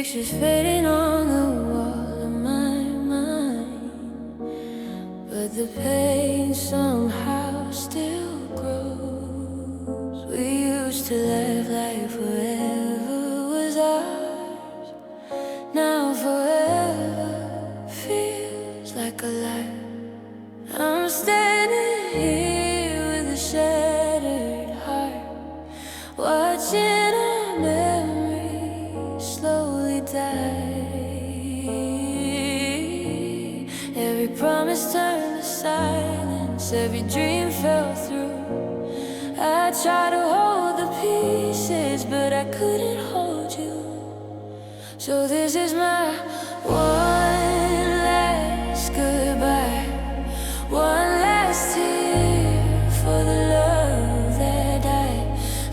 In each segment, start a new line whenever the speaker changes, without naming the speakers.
pictures fading on the wall of my mind, but the pain somehow still grows. We used to laugh like forever was ours. Now forever feels like a lie. I'm standing here with a shattered heart, watching our memories slowly die. Every promise turned to silence, every dream fell through. I tried to hold the pieces, but I couldn't hold you. So this is my one last goodbye, one last tear for the love that died.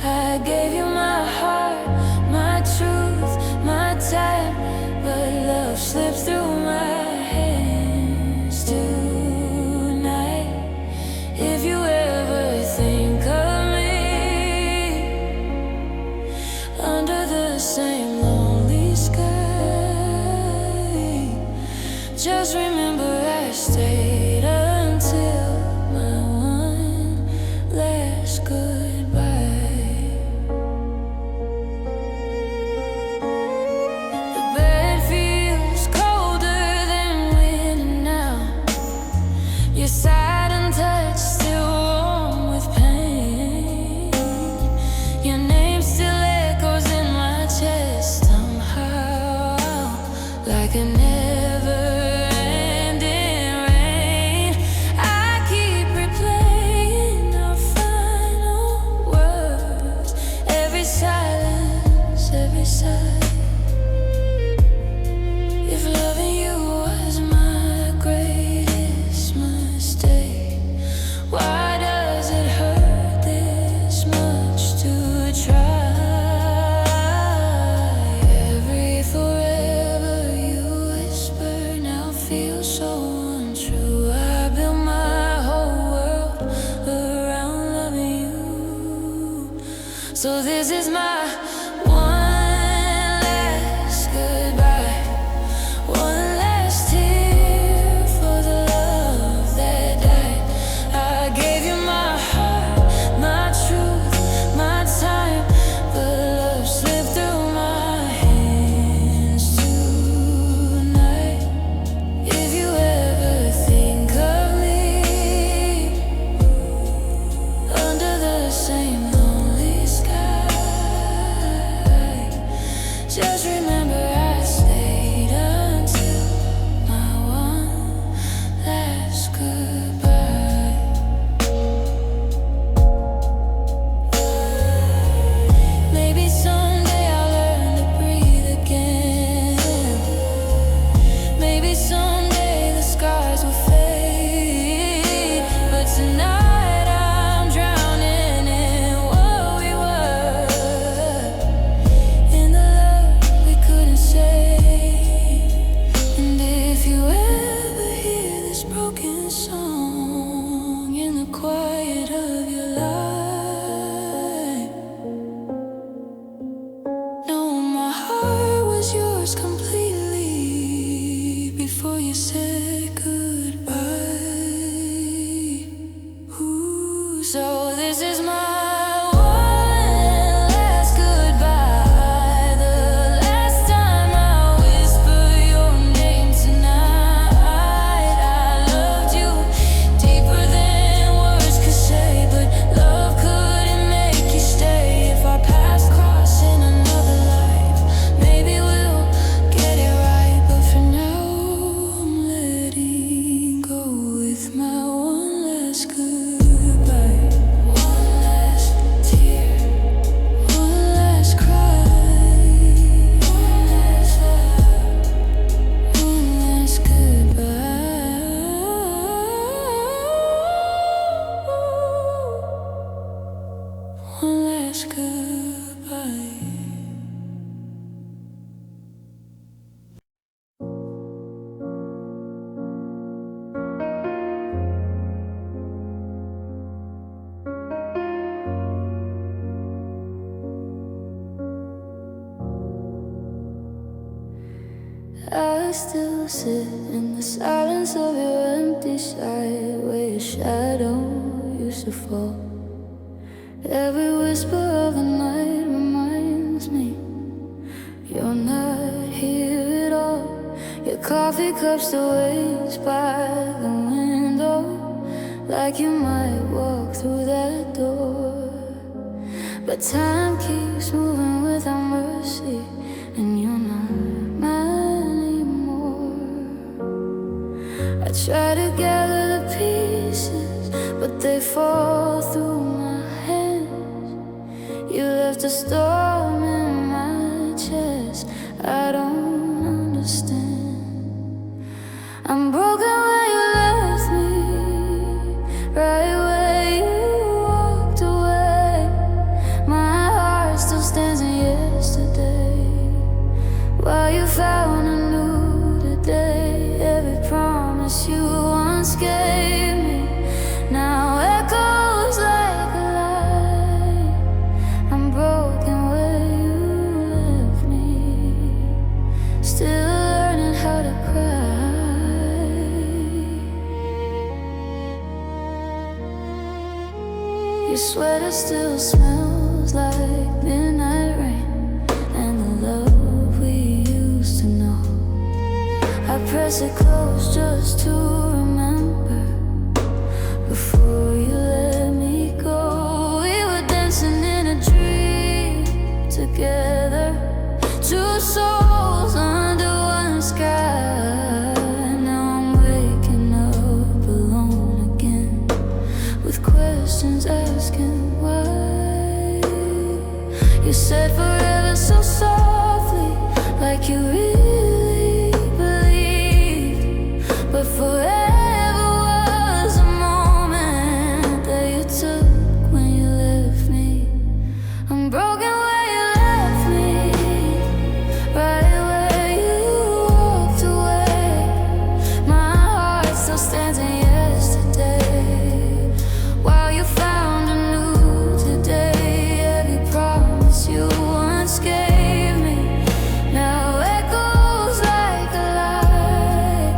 I gave you my heart, my truth, my time, but love slipped through my hands tonight. If you ever think of me under the same lonely sky, just remember I stayed until my one last goodbye. The bed feels colder than winter now. Your silent touch still warm with pain. Your name still echoes in my chest somehow, like a never-ending rain. I keep replaying our final words, every silence, every sigh. If loving you was my greatest mistake, why does it hurt this much to try? Every forever you whisper now feels so untrue. I built my whole world around loving you. So this is my one last goodbye, one last tear for the love that died. I gave you my heart, my truth, my time, but love slipped through my hands tonight. If you ever think of me under the same lonely sky, just remember I stayed until my one last goodbye. Maybe someday I'll learn to breathe again. Maybe someday the scars will fade, but tonight I'm drowning in what we were, in the love we couldn't say. And if you ever hear this broken song in the quiet of your life, know my heart was yours completely before you said goodbye. Ooh, so this is my one last goodbye, the last time I whisper your name tonight. I loved you deeper than words could say, but love couldn't make you stay. If our paths cross in another life, maybe we'll get it right. But for now, I'm letting go with my one last goodbye. I still sit in the silence of your empty sight, where your shadow used to fall. Every whisper of the night reminds me you're not here at all. Your coffee cups still waits by the window, like you might walk through that door. But time keeps moving without mercy, and you're not mine anymore. I try to gather the pieces, but they fall through my hands. You left a storm in my chest, I don't understand. I'm broken where you left me, right where you walked away. My heart still stands in yesterday, while you found a new today. Every promise you once gave me now echoes like a lie. I'm broken where you left me, still learning how to cry. Your sweater still smells like midnight rain, and the love we used to know. I press it close just to remember, before you let me go. We were dancing in a dream together, two souls under one sky. Now I'm waking up alone again, with questions asking why. You said forever so softly, like you really believe. But forever was a moment that you took when you left me. I'm broken where you left me, right where you walked away. My heart still stands in yesterday, while you found a new today. Every promise you once gave me now echoes like a lie.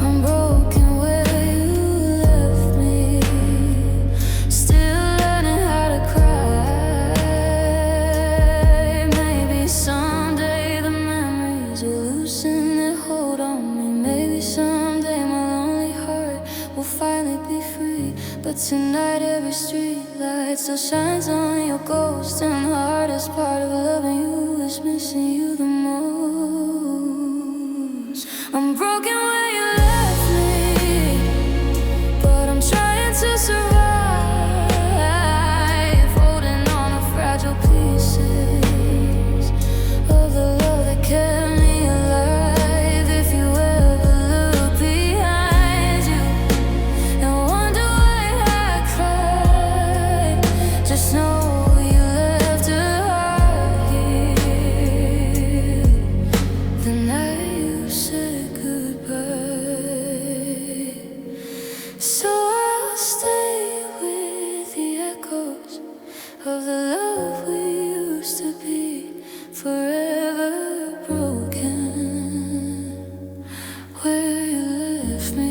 I'm broken where you left me, still learning how to cry. Maybe someday the memories will loosen their hold on me. Maybe someday my lonely heart will finally be free. But tonight every street light still shines on your ghost, and the hardest part of loving you is missing you the most. I'm broken where you left me, but I'm trying to survive, holding on to fragile pieces of the love that kept me alive. If you ever look behind you and wonder why I cry, just know you left a heart here the night you said goodbye. So I'll stay with the echoes of the love we used to be, forever broken where you left me.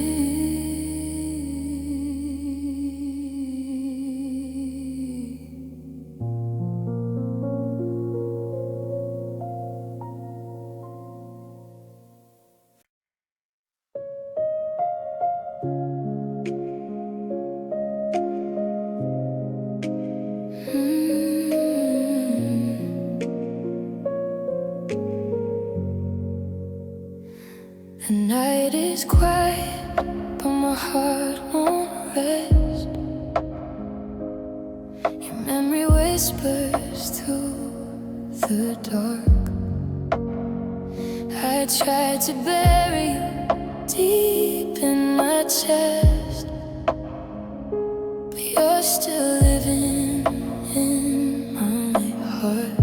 The night is quiet, but my heart won't rest. Your memory whispers through the dark. I tried to bury you deep in my chest, but you're still living in my heart.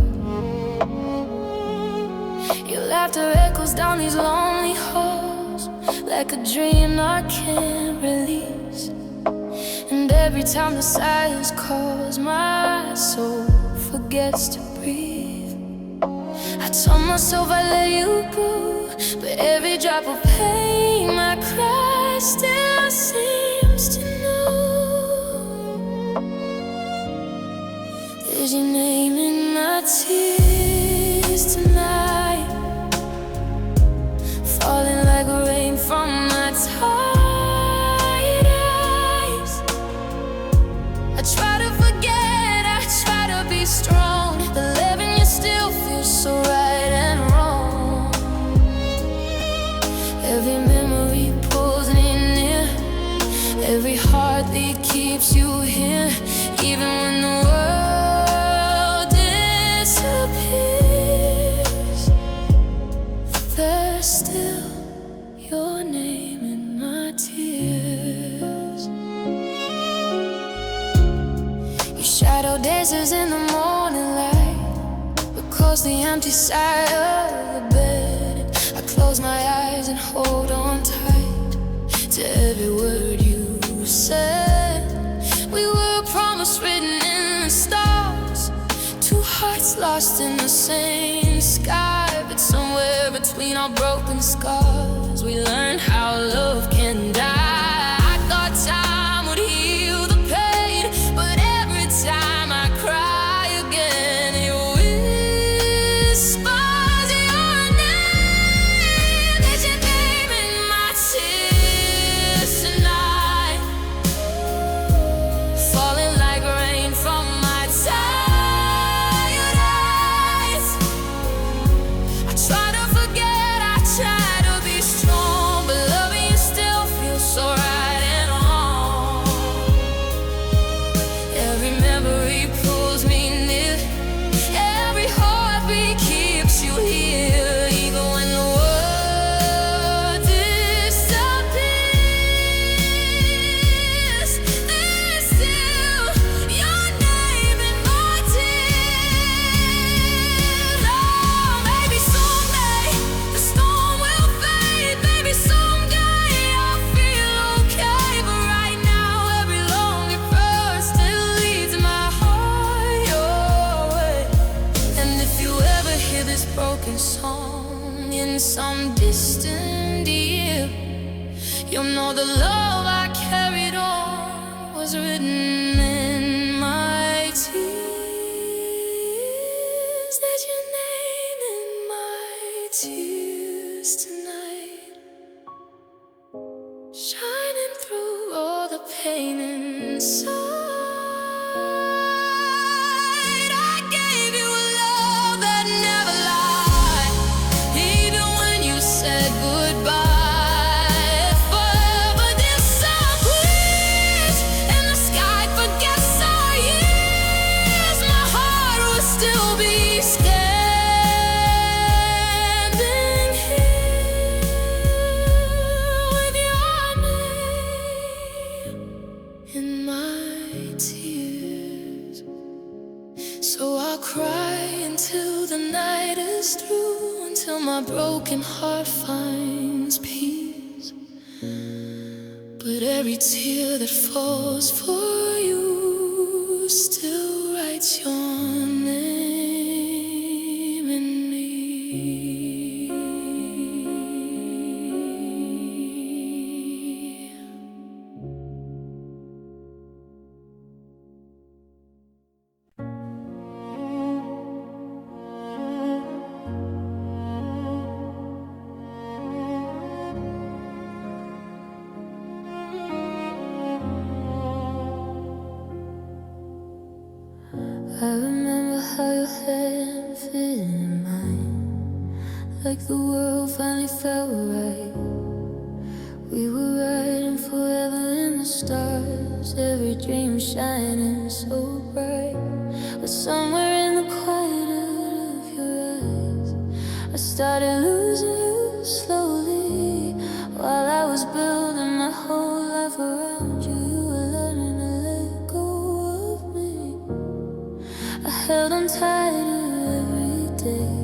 Your laughter echoes down these lonely halls, like a dream I can't release. And every time the silence calls, my soul forgets to breathe. I told myself I'd let you go, But every drop of pain my cry still seems to know. There's your name in my tears tonight, falling like rain from my tired eyes. I try to forget, I try to be strong, but living you still feels so right and wrong. Every memory pulls me near, every heartbeat keeps you here. Even when the world disappears, there's still your name in my tears. Your shadow dances in the morning light across the empty side of the bed. I close my eyes and hold on tight to every word you said. We were a promise written in the stars, two hearts lost in the same sky. But somewhere between our broken scars, we learned how love can die. I thought time would heal the pain, but every time I cry again, it whispers your name. There's your name in my tears tonight, falling like rain from my tired eyes. I try to forget, I try to be strong, but loving you still feels so right and wrong. Every memory pulls me near, every heartbeat keeps you here. Even when the world disappears, there's still your name in my tears. Oh, maybe someday the storm will fade, maybe someday I'll feel okay. But right now every lonely verse still leads my heart your way. And if you ever hear this broken song in some distant year, you'll know the love I carried on was written in my tears. There's your name in my tears tonight, shining through all the pain inside. I gave you a love that never lied, even when you said goodbye. Forever disappears, and the sky forgets our years. My heart will still be standing here with your name in my tears. So I'll cry until the night is through, until my broken heart finds peace. But every tear that falls for you still writes your name in me. I remember how your hand fit in mine, like the world finally felt right. We were riding forever in the stars, every dream shining so bright. But somewhere in the quiet of your eyes, I started losing you slowly. While I was building my whole life around you, you were learning to let go of me. I held on tighter every day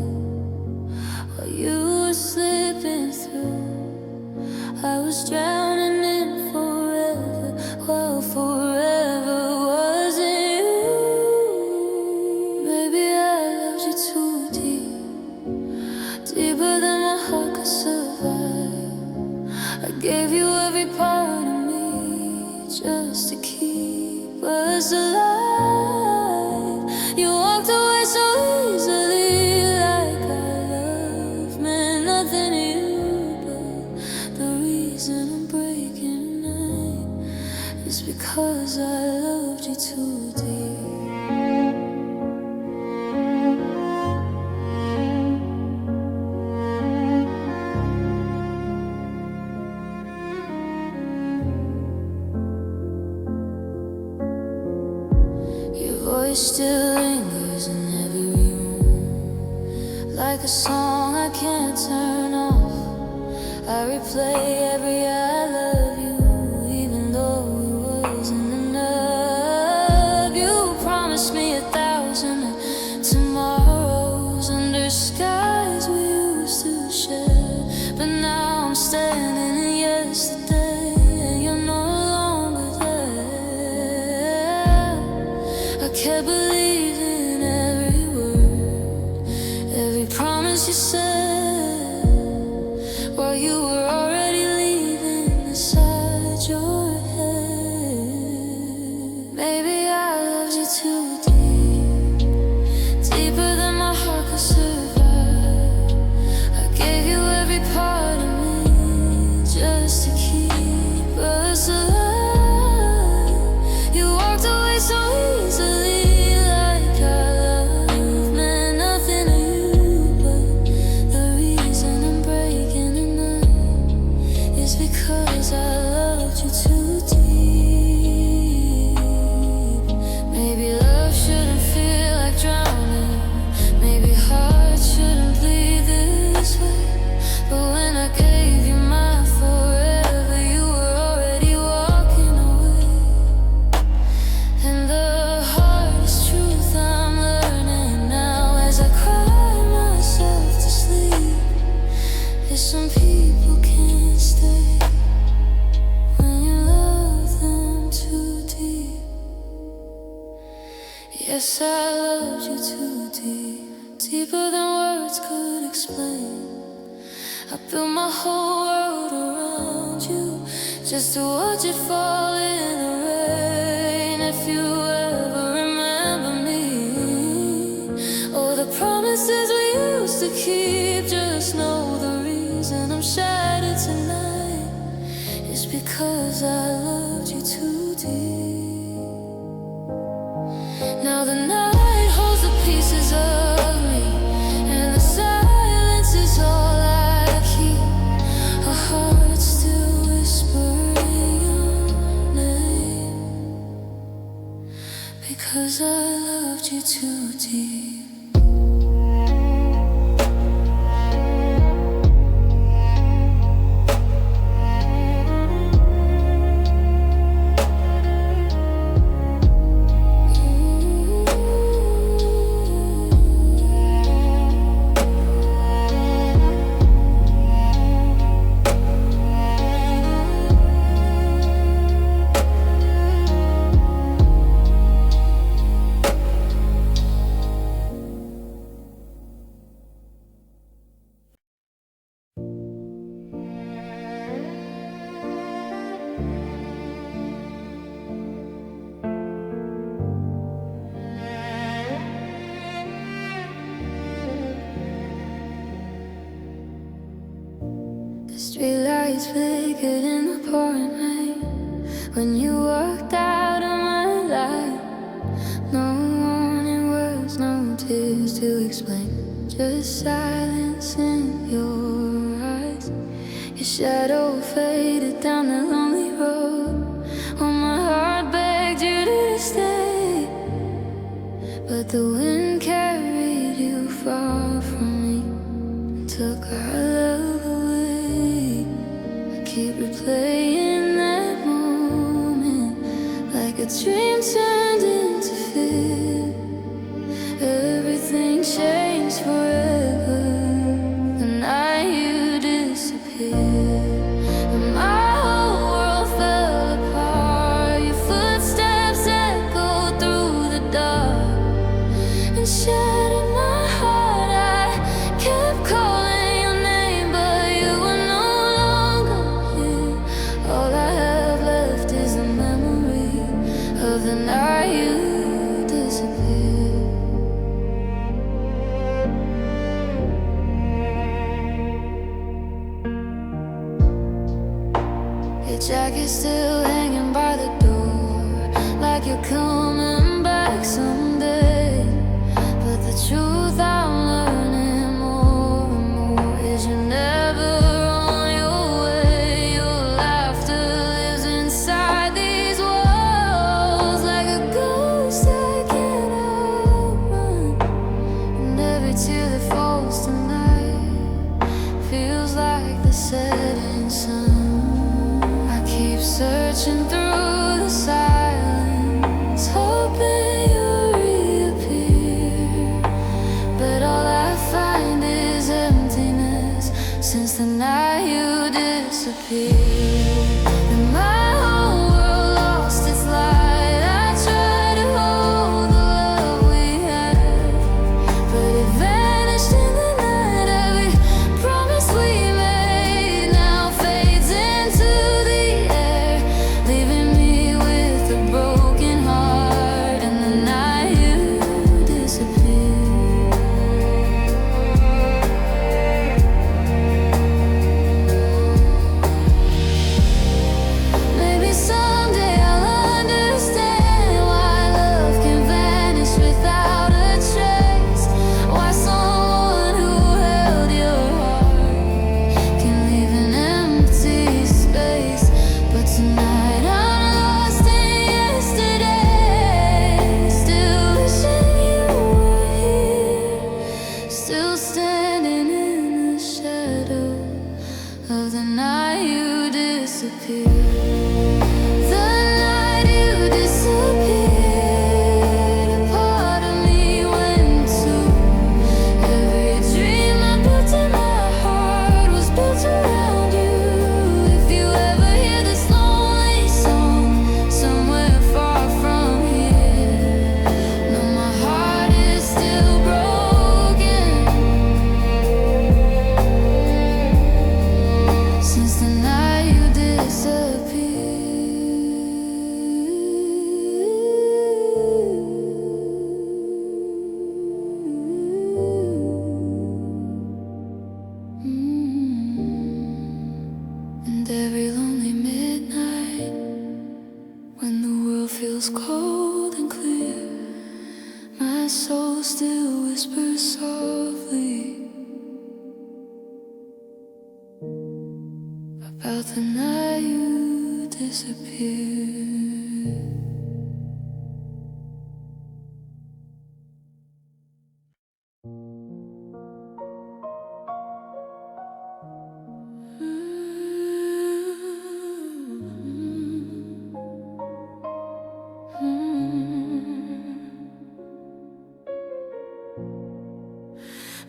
while you were slipping through. I was drowning in forever, while forever wasn't you. Maybe I loved you too deep, deeper than my heart could survive. was alive. You walked away so easily, like our love meant nothing to you. But the reason I'm breaking tonight is because I loved you too deep. Voice still lingers in every room, like a song I can't turn off. I replay every I love you, even though it wasn't enough. You promised me 1,000 tomorrows under skies we used to share, but now I'm standing in yesterday and you're no longer there. I kept believing every word, every promise you said, while you were already leaving inside your head. Maybe I loved you too deep, deeper than my heart could survive. I gave you every part of me just to keep us alive. You walked away so easily. Because I loved you too deep. Maybe love shouldn't feel like drowning. Maybe hearts shouldn't bleed this way. But when I gave you my forever, you were already walking away. And the hardest truth I'm learning now as I cry myself to sleep is some people can't stay. Yes, I loved you too deep, deeper than words could explain. I built my whole world around you just to watch it fall in the rain. If you ever remember me, oh, the promises we used to keep, just know the reason I'm shattered tonight is because I loved you too deep. Now the night holds the pieces of me, and the silence is all I keep. Our hearts still whispering your name, because I loved you too deep. Streetlights flickered in the pouring rain when you walked out of my life. No warning words, no tears to explain, just silence in your eyes. Your shadow faded down the lonely road while my heart begged you to stay, but the wind carried you far from me and took our love away. Keep replaying that moment like a dream turned into fear. Everything changed forever the night you disappeared, and my whole world fell apart. Your footsteps echoed through the dark and shattered my heart. I kept calling your name, but you were no longer here. All I have left is the memory of the night hoping you'll reappear, but all I find is emptiness since the night you disappeared. And my whole world lost its light. I tried to hold the love we had, but it vanished in the night. Every promise we made now fades into the air, leaving me with a broken heart. And the night you disappeared. Maybe someday I'll understand why love can vanish without a trace, why someone who held your heart can leave an empty space. But tonight I'm lost in yesterday, still wishing you were here, still standing in the shadow of the night you disappeared. The night you disappeared, a part of me went too. Every dream I built in my heart was built around you. If you ever hear this lonely song somewhere far from here, know my heart is still broken since the night you disappeared. And every lonely midnight, when the world feels cold and clear, my soul still whispers softly about the night you disappeared.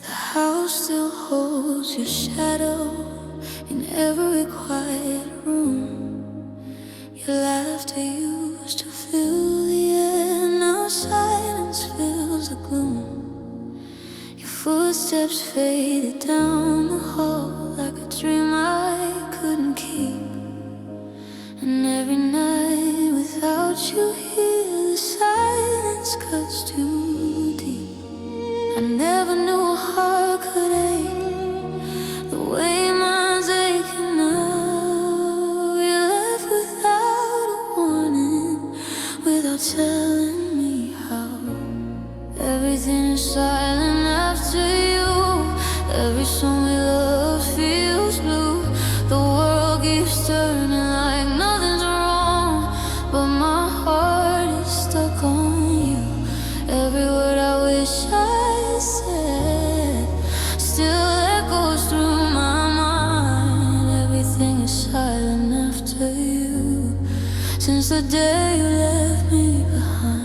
The house still holds your shadow in every quiet room. Your laughter used to fill the air, now silence fills the gloom. Your footsteps faded down the hall like a dream I couldn't keep. And every night without you here, the silence cuts too deep. I never knew a heart could ache the way mine's aching now. You left without a warning, without telling me how. Everything is silent after you. Every song we love feels blue. The world keeps turning like nothing's wrong, but my heart is stuck on you. Every word I wish I said still echoes through my mind. Everything is silent after you, since the day you left me behind.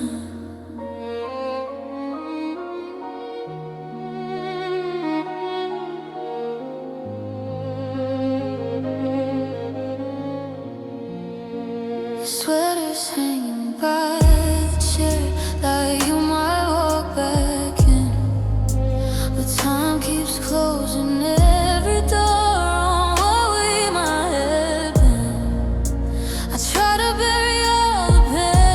Your sweater's hanging by the chair, like you might walk back in, but time keeps closing every door on what we might have been. I try to bury all the pain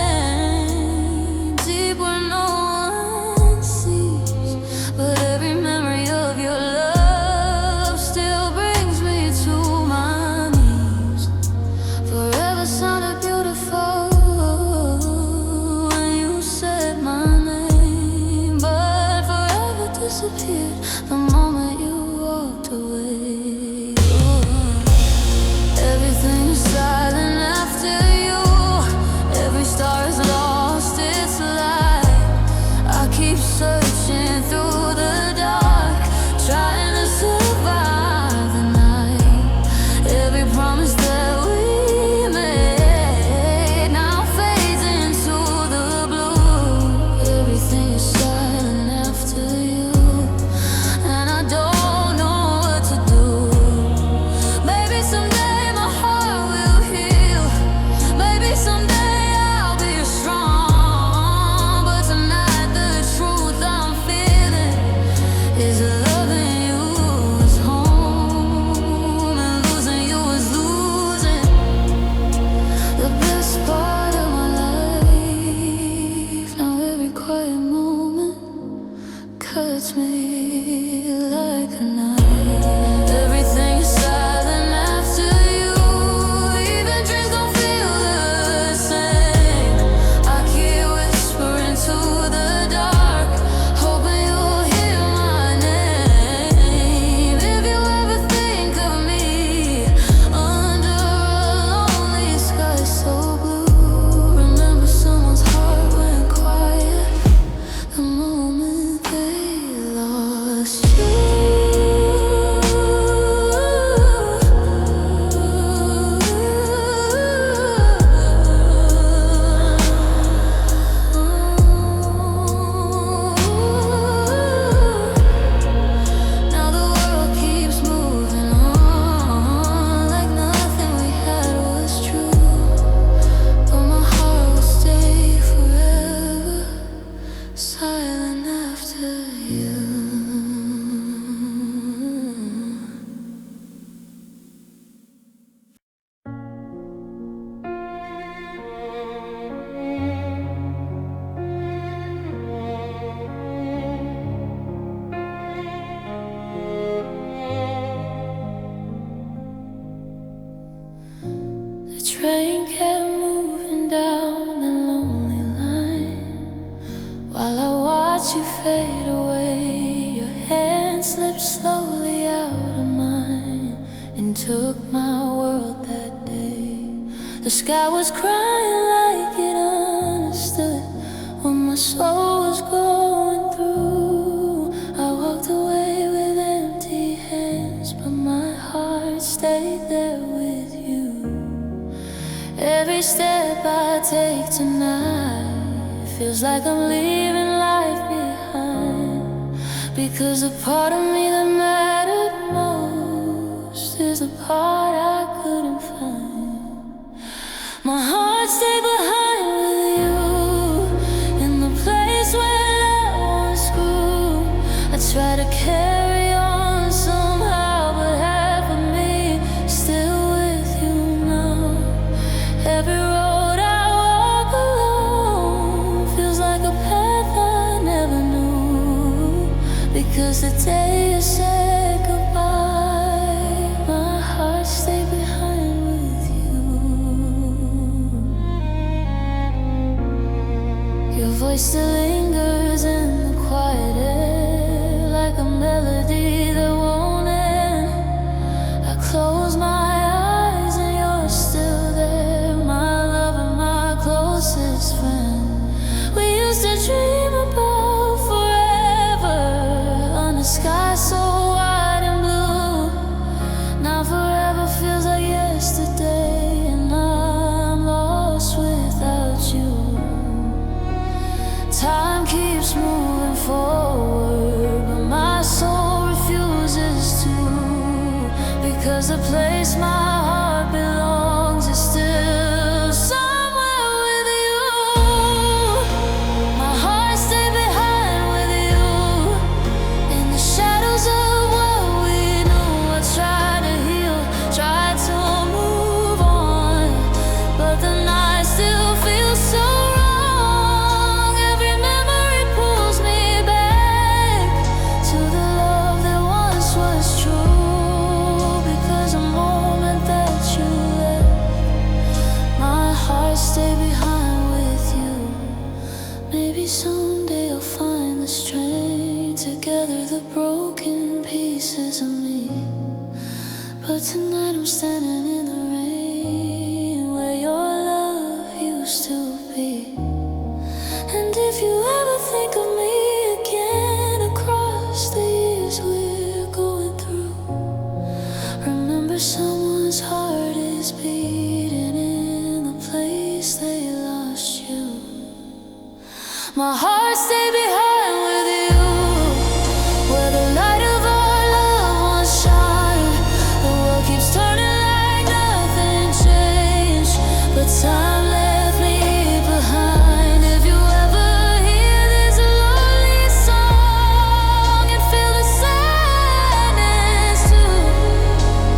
hurts me like a knife. Everything is silent after you. Even dreams don't feel the same. I keep whispering to the dark, hoping you'll hear my name. If you ever think of me under a lonely sky so blue, remember someone's heart went quiet the moment they lost you. Now the world keeps moving on like nothing we had was true, but my heart will stay forever silent after you. The train kept moving down the lonely line while I watch you fade away. Your hand slipped slowly out of mine and took my world that day. The sky was crying like it understood what my soul was going through. I walked away with empty hands, but my heart stayed there with you. Every step I take tonight feels like I'm leaving life behind, because the part of me that mattered most is the part I couldn't find. My heart stayed behind with you in the place where love once grew. I try to carry on somehow, but half of me still with you now. Every road I walk alone feels like a path I never knew, because the day you said goodbye, my heart stayed behind with you. Your voice still lingers in the quiet air like a melody that won't end. I close my eyes and you're still there, my love and my closest friend. We used to dream about forever under sky so wide and blue. Now forever feels like yesterday, and I'm lost without you. Time keeps moving forward, but my soul refuses to, because the place my heart belongs is still somewhere with you. My heart stayed behind with you in the shadows of what we knew. I tried to heal, tried to move on, but the night still feels so wrong. Every memory pulls me back to the love that once was true, because the moment that you left, my heart stayed behind with you. Maybe someday I'll find the strength to gather the broken pieces of me, but tonight I'm standing in the rain where your love used to be. And if you ever think of me again across the years we're going through, remember someone's heart is beating in the place they lost you. My heart stayed behind with you, where the light of our love once shone. The world keeps turning like nothing changed, but time left me behind. If you ever hear this lonely song and feel the sadness too,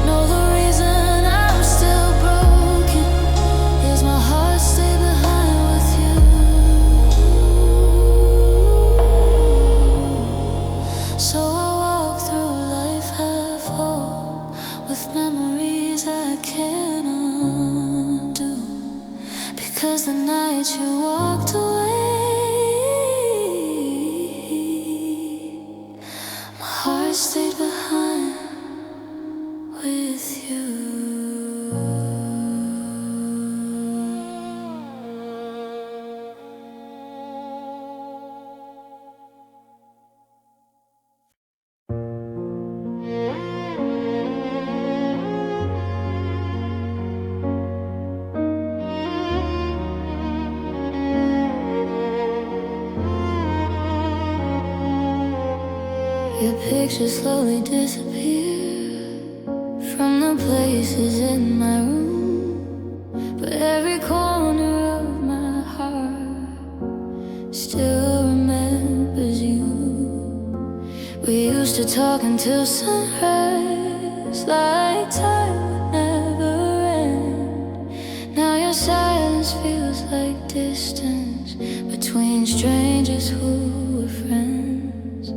know the reason I'm still broken is my heart stayed behind with you. Your pictures slowly disappear from the places in my room, but every corner of my heart still remembers you. We used to talk until sunrise, like time would never end. Now your silence feels like distance between strangers who were friends.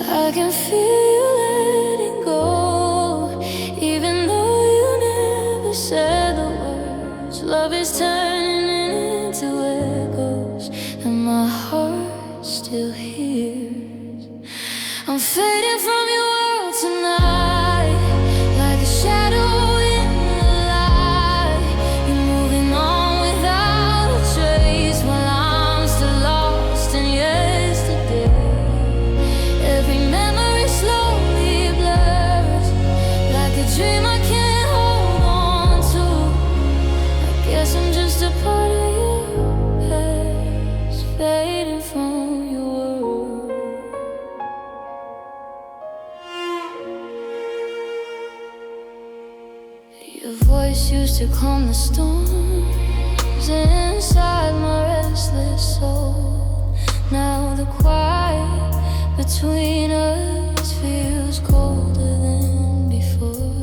I can feel you letting go, even though you never said the words. Love is turning into echoes, and my heart still hears. I'm fading from your world tonight, like a shadow in the light. You're moving on without a trace, while I'm still lost in yesterday. Every memory slowly blurs, like a dream I can't hold on to. I guess I'm just a part of your past, fading from your world. Your voice used to calm the storms inside my restless soul. Now the quiet between us feels colder than before.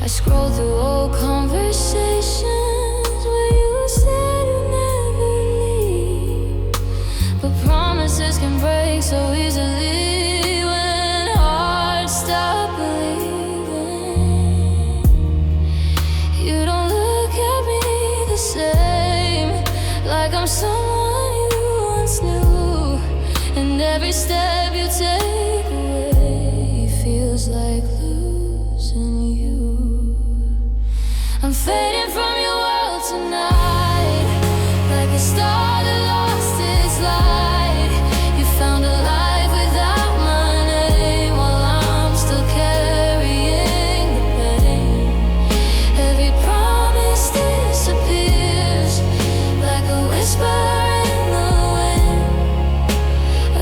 I scroll through old conversations where you said you'd never leave, but promises can break so easily when hearts stop believing. You don't look at me the same, like I'm someone you once knew. And every step you take away feels like losing you. I'm fading from your world tonight, like a star that lost its light. You found a life without my name, while I'm still carrying the pain. Every promise disappears, like a whisper in the wind.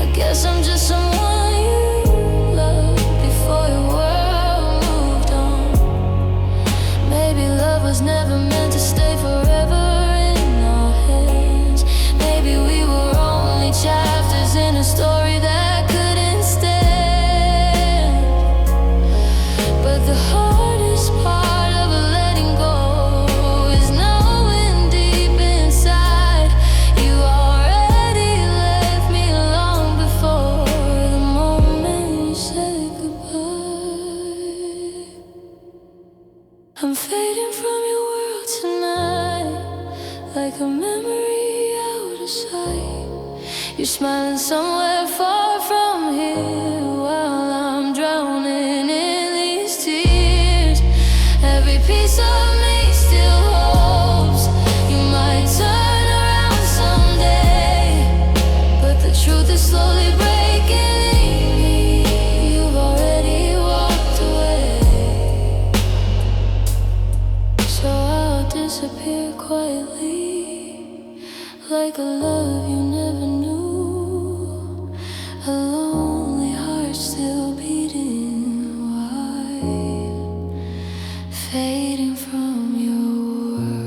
I guess I'm just someone you loved before your world moved on. Maybe love was never meant to stay forever in our hands. Maybe we were only chapters in a story that couldn't stand. But the hardest part of letting go is knowing deep inside you already left me long before the moment you said goodbye. I'm fading from your world tonight, like a memory out of sight. You're smiling somewhere far from here, while I'm drowning in these tears. Every piece of me still hopes you might turn around someday, but the truth is slowly breaking me. You've already walked away, so I'll disappear quietly, like a love you never knew. A lonely heart still beating wide, fading from your world.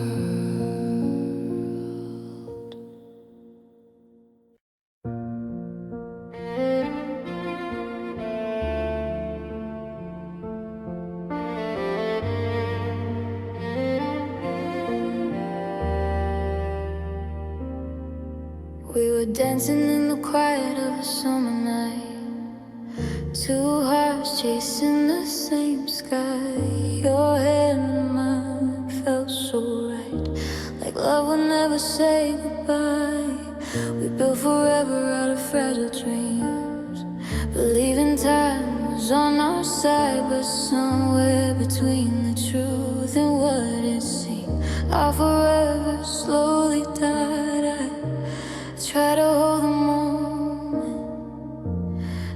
We were dancing in the quiet of a summer night, two hearts chasing the same sky. Your hand in mine felt so right, like love would never say goodbye. We built forever out of fragile dreams, believing time was on our side. But somewhere between the truth and what it seemed, our forever slowly died. I try to hold the moment,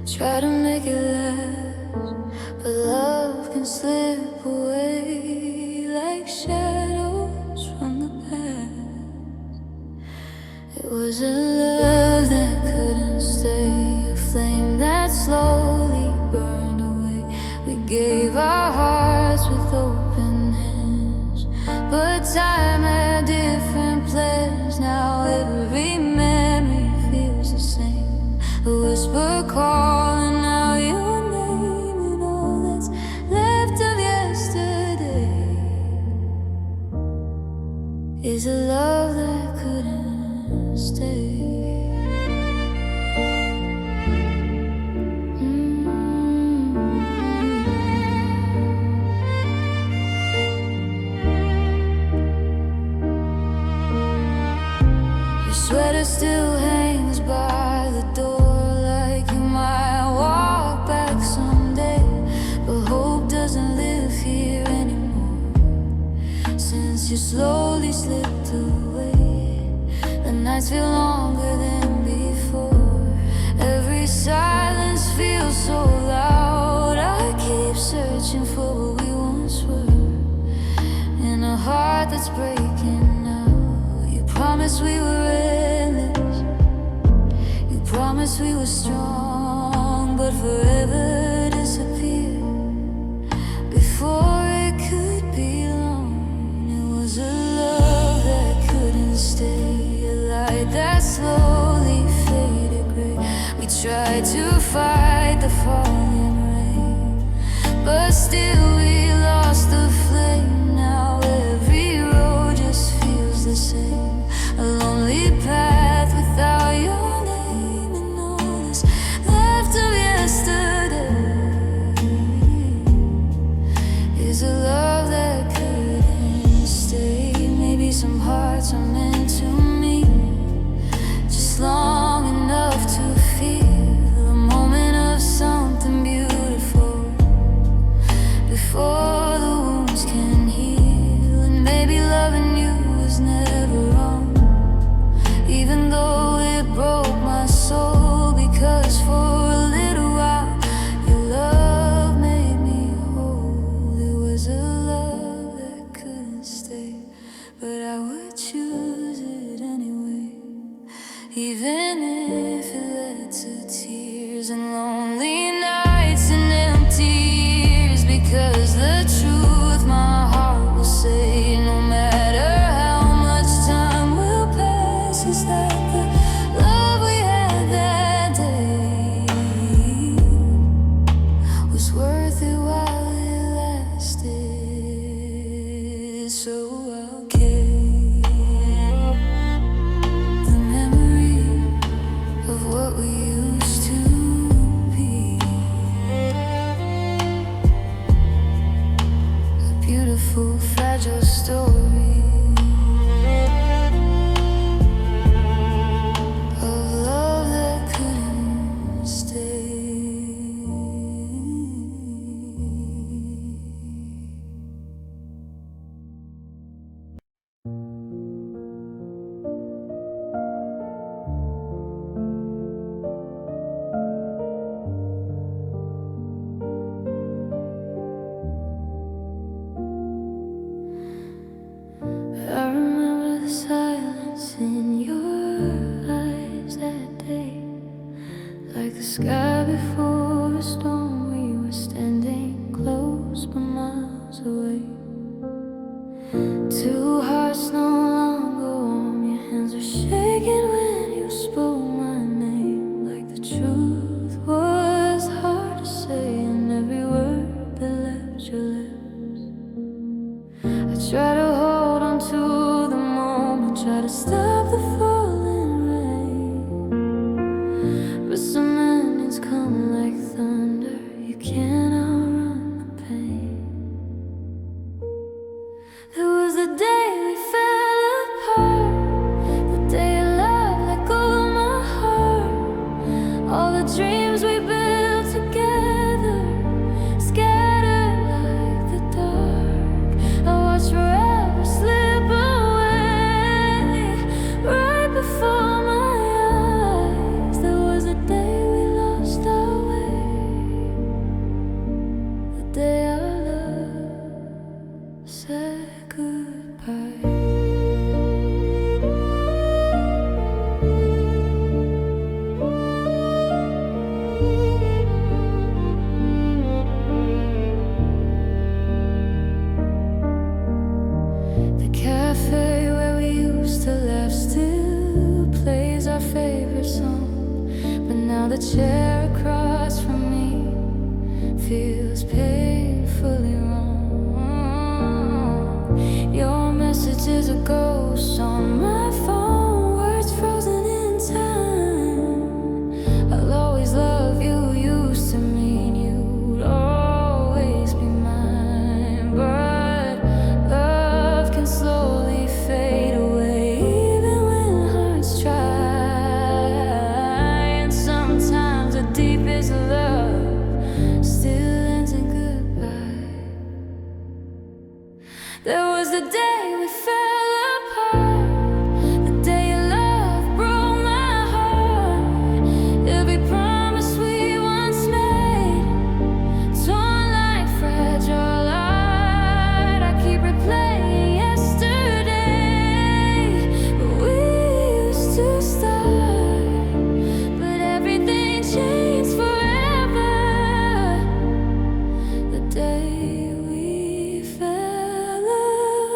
try to make it last, but love can slip away like shadows from the past. It was a love that couldn't stay. gave our hearts with open hands, but time had different plans. Now every memory feels the same, a whisper calling out your name, and all that's left of yesterday is a love that couldn't stay. Sweater still hangs by the door, like you might walk back someday. But hope doesn't live here anymore, since you slowly slipped away. The nights feel longer than before, every silence feels so loud. I keep searching for what we once were, in a heart that's breaking now. You promised we were endless, you promised we were strong, but forever disappeared before it could be long. It was a love that couldn't stay, a light that slowly faded gray. We tried to fight the falling rain, but still we lost the flame. Now every road just feels the same, a lonely path without your name, and all that's left of yesterday is a love that couldn't stay. Maybe some hearts are meant to meet, just long enough to feel a moment of something beautiful before the wounds can heal. And maybe loving you was never wrong, even though it broke my soul, because for a little while your love made me whole. It was a love that couldn't stay, but I would choose it anyway, even if it led to tears and lonely nights and empty years. Because the truth my heart will say, no matter how much time will pass, is that the love we had that day was worth it while it lasted. So I'll carry the memory of what we used to be, a beautiful, fragile story of love that couldn't stay. I remember the silence in your eyes that day, like the sky before a storm. We were standing close but miles away, two hearts no longer warm. Your hands were shaking when you spoke my name, like the truth was hard to say in every word that left your lips. I try to hold on to the moment, try to stop the falling rain, but some endings come like thunder, you can't outrun the pain. There was a day we fell apart, the day of love chair across from me feels painfully wrong. Your message is a ghost on my phone, words frozen in time. I'll always love you used to mean you'd always be mine, but love can slowly fade away even when hearts try, and sometimes the deepest love still ends in goodbye. There was the day we fell apart, the day your love broke my heart. Every promise we once made, torn like fragile art. I keep replaying yesterday, but we used to start. But everything changed forever the day we fell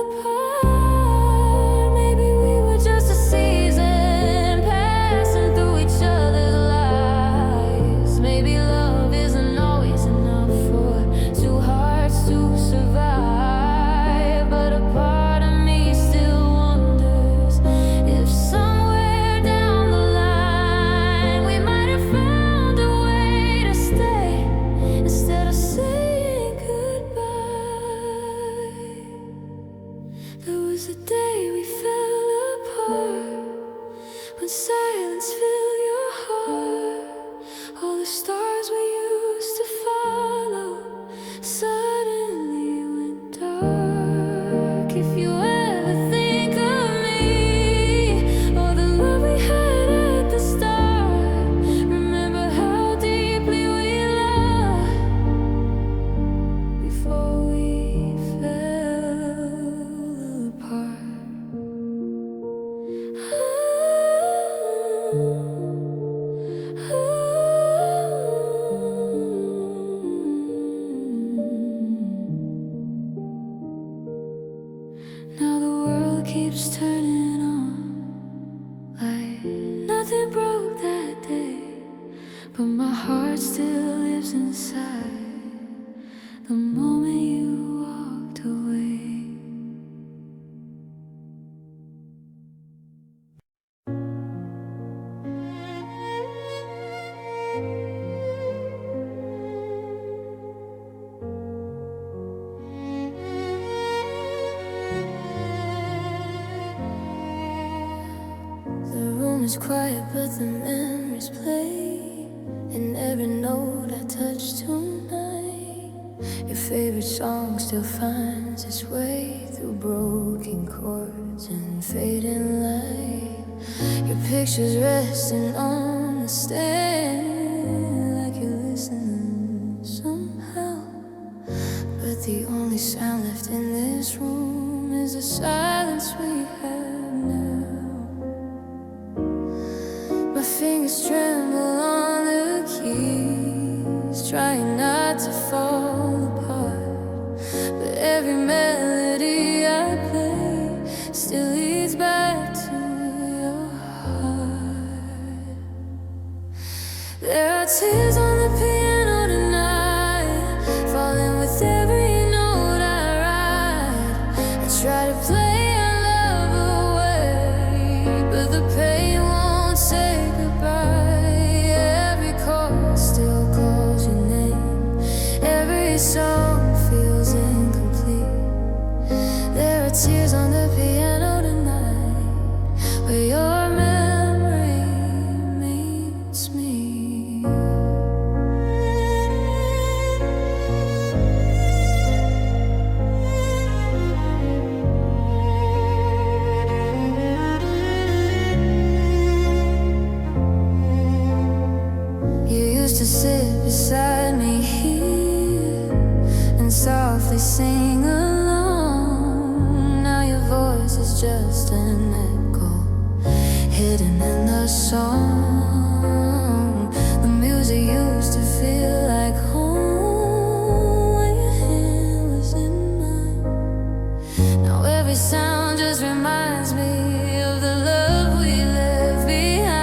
apart. Maybe we were just a season passing through each other's lives. Maybe love isn't always enough for two hearts to survive, but a part of me still wonders if somewhere down the line we might have found a way to stay instead of saying goodbye. There was a day we fell apart, when silence filled your heart. All the stars we used to follow suddenly went dark. If you ever think of me or the love we had at the start, remember how deeply we loved before we fell apart. Now the world keeps turning on like nothing broke that day, but my heart still lives inside the moment you walked away. The room is quiet, but the memories play in every note I touch tonight. Your favorite song still finds its way through broken chords and fading light. Your picture's resting on the stand, like you're listening somehow. But the only sound left in this room is the silence we have now. My fingers tremble on the keys, trying not to fall apart. But every melody I play still leads back to your heart. There are tears on the piano tonight, falling with every note I write. I try to play our love away, but the pain won't say goodbye. Every chord still calls your name, every song feels incomplete. There are tears on the piano tonight, where your memory meets me. You used to sit beside me here and softly sing along. Now your voice is just an echo hidden in the song. The music used to feel like home when your hand was in mine. Now every sound just reminds me of the love we left behind.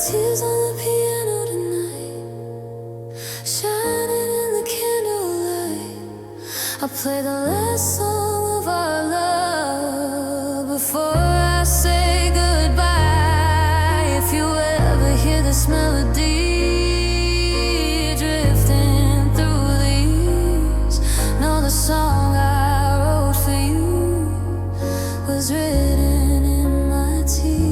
Tears on the piano tonight, shining in the candlelight. I'll play the last song of our love before I say goodbye. If you ever hear this melody drifting through the years, know the song I wrote for you was written in my tears.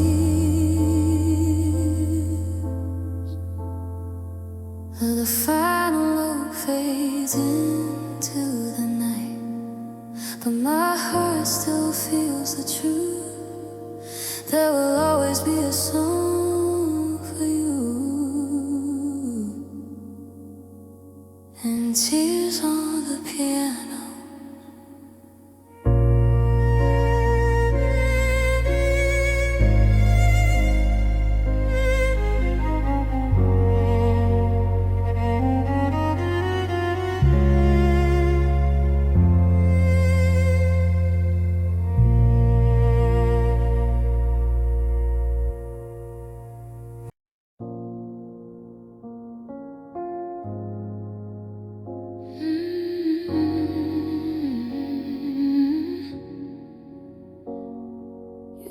The final note fades into the night, but my heart still feels the truth. There will always be a song for you, and tears on the piano.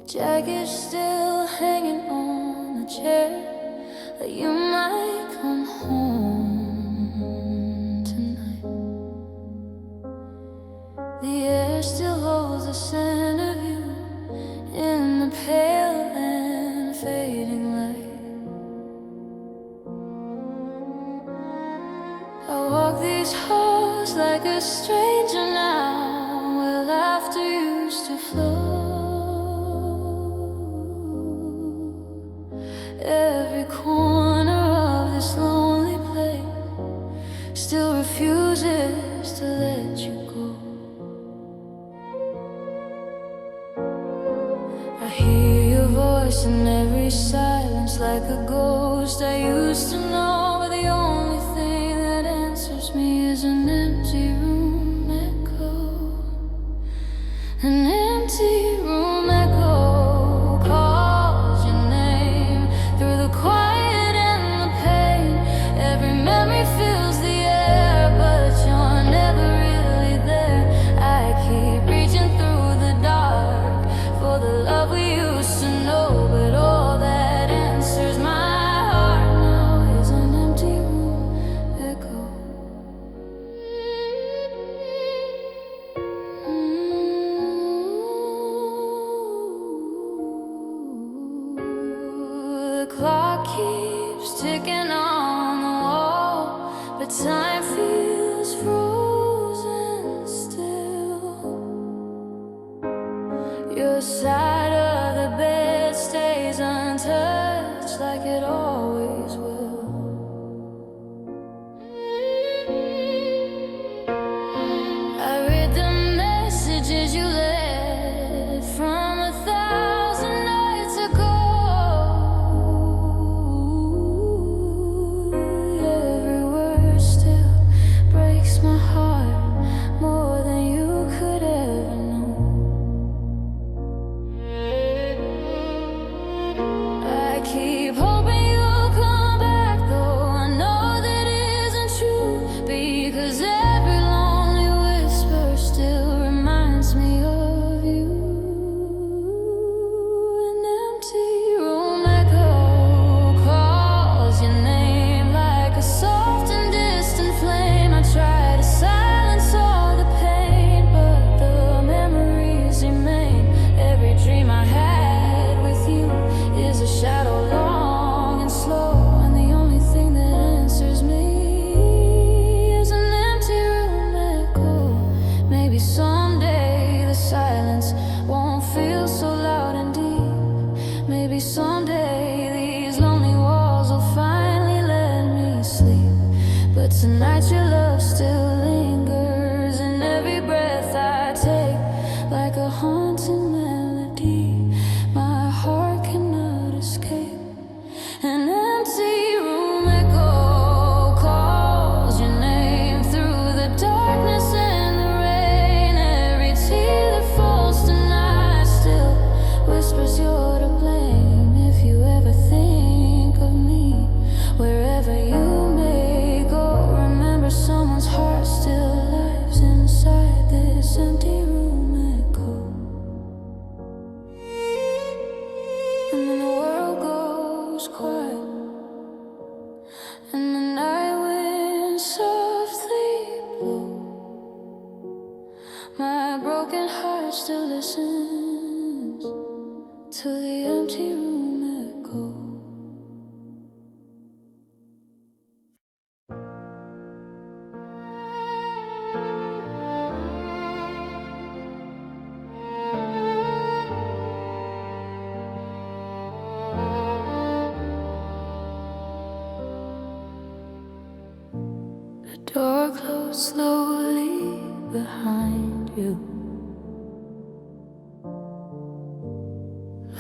Jacket still hanging on a chair, that you might come home tonight. The air still holds the scent of you in the pale and fading light. I walk these halls like a stranger now, where laughter used to flow. Every corner of this lonely place still refuses to let you go. I hear your voice in every silence like a ghost I used to know, but the only thing that answers me is an empty room echo. An empty room echo calls your name through the quiet and the pain. Every memory fills the air, but you're never really there. I keep reaching through the dark for the love we used to know, but all that answers my heart now is an empty room echo. The clock keeps ticking on the wall, but time feels frozen still. Your side of the bed stays untouched like it always will. I read the messages you left from 1,000 nights ago. Every word still breaks my heart more than you could ever know. I keep hoping you'll come back, though I know that isn't true, because every lonely whisper still reminds me of you. An empty room echo calls your name like a soft and distant flame. I try to silence all the pain, but the memories remain. Every dream I had with you is a shadow long and slow, and the only thing that answers me is an empty room echo. Maybe someday the silence won't feel so loud and deep. Maybe someday these lonely walls will finally let me sleep. But tonight your love still lingers in every breath I take, like a haunting melody my heart cannot escape. An empty room echo calls your name through the darkness and the rain. My broken heart still listens to the empty room echo. The door closed slowly behind you,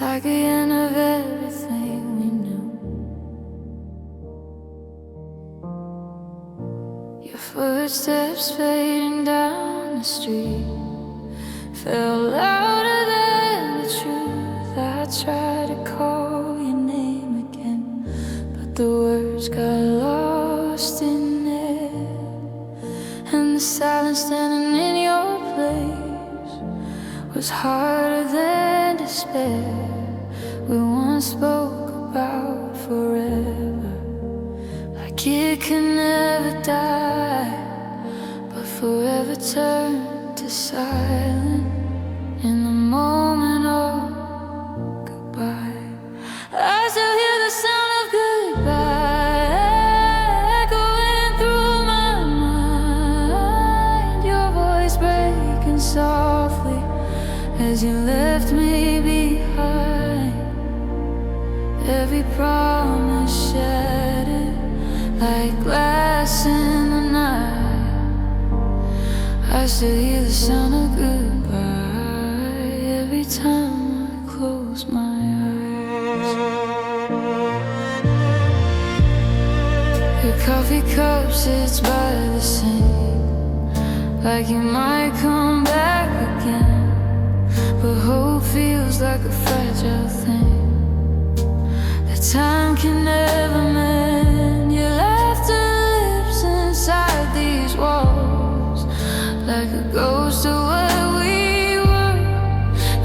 like the end of everything we knew. Your footsteps fading down the street felt louder than the truth. I tried to call your name again, but the words got lost in air. And the silence standing in your place was harder than despair. We once spoke about forever, like it could never die, but forever turned to silence in the moment of goodbye. I still hear the sound of goodbye echoing through my mind, your voice breaking softly as you left me behind. Every promise shattered like glass in the night. I still hear the sound of goodbye every time I close my eyes. Your coffee cup sits by the sink, like you might come back again, but hope feels like a fragile thing time can never mend. Your laughter lives inside these walls, like a ghost of what we were.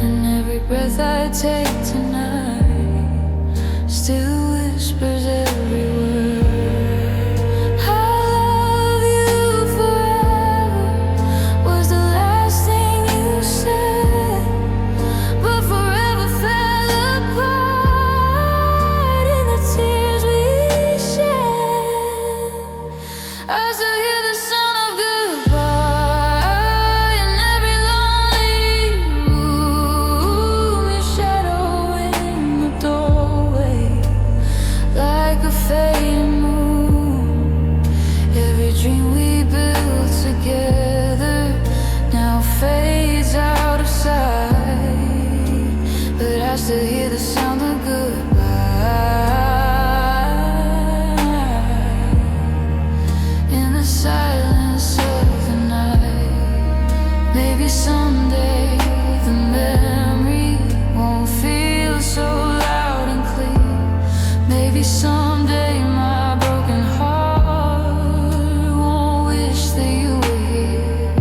And every breath I take tonight still whispers every word. I love you forever was the last thing you said, but forever fell apart. I still hear the sound of goodbye in every lonely room. Your shadow in the doorway, like a fading moon. Every dream we built together now fades out of sight, but I still hear the sound of goodbye silence of the night. Maybe someday the memory won't feel so loud and clear. Maybe someday my broken heart won't wish that you were here.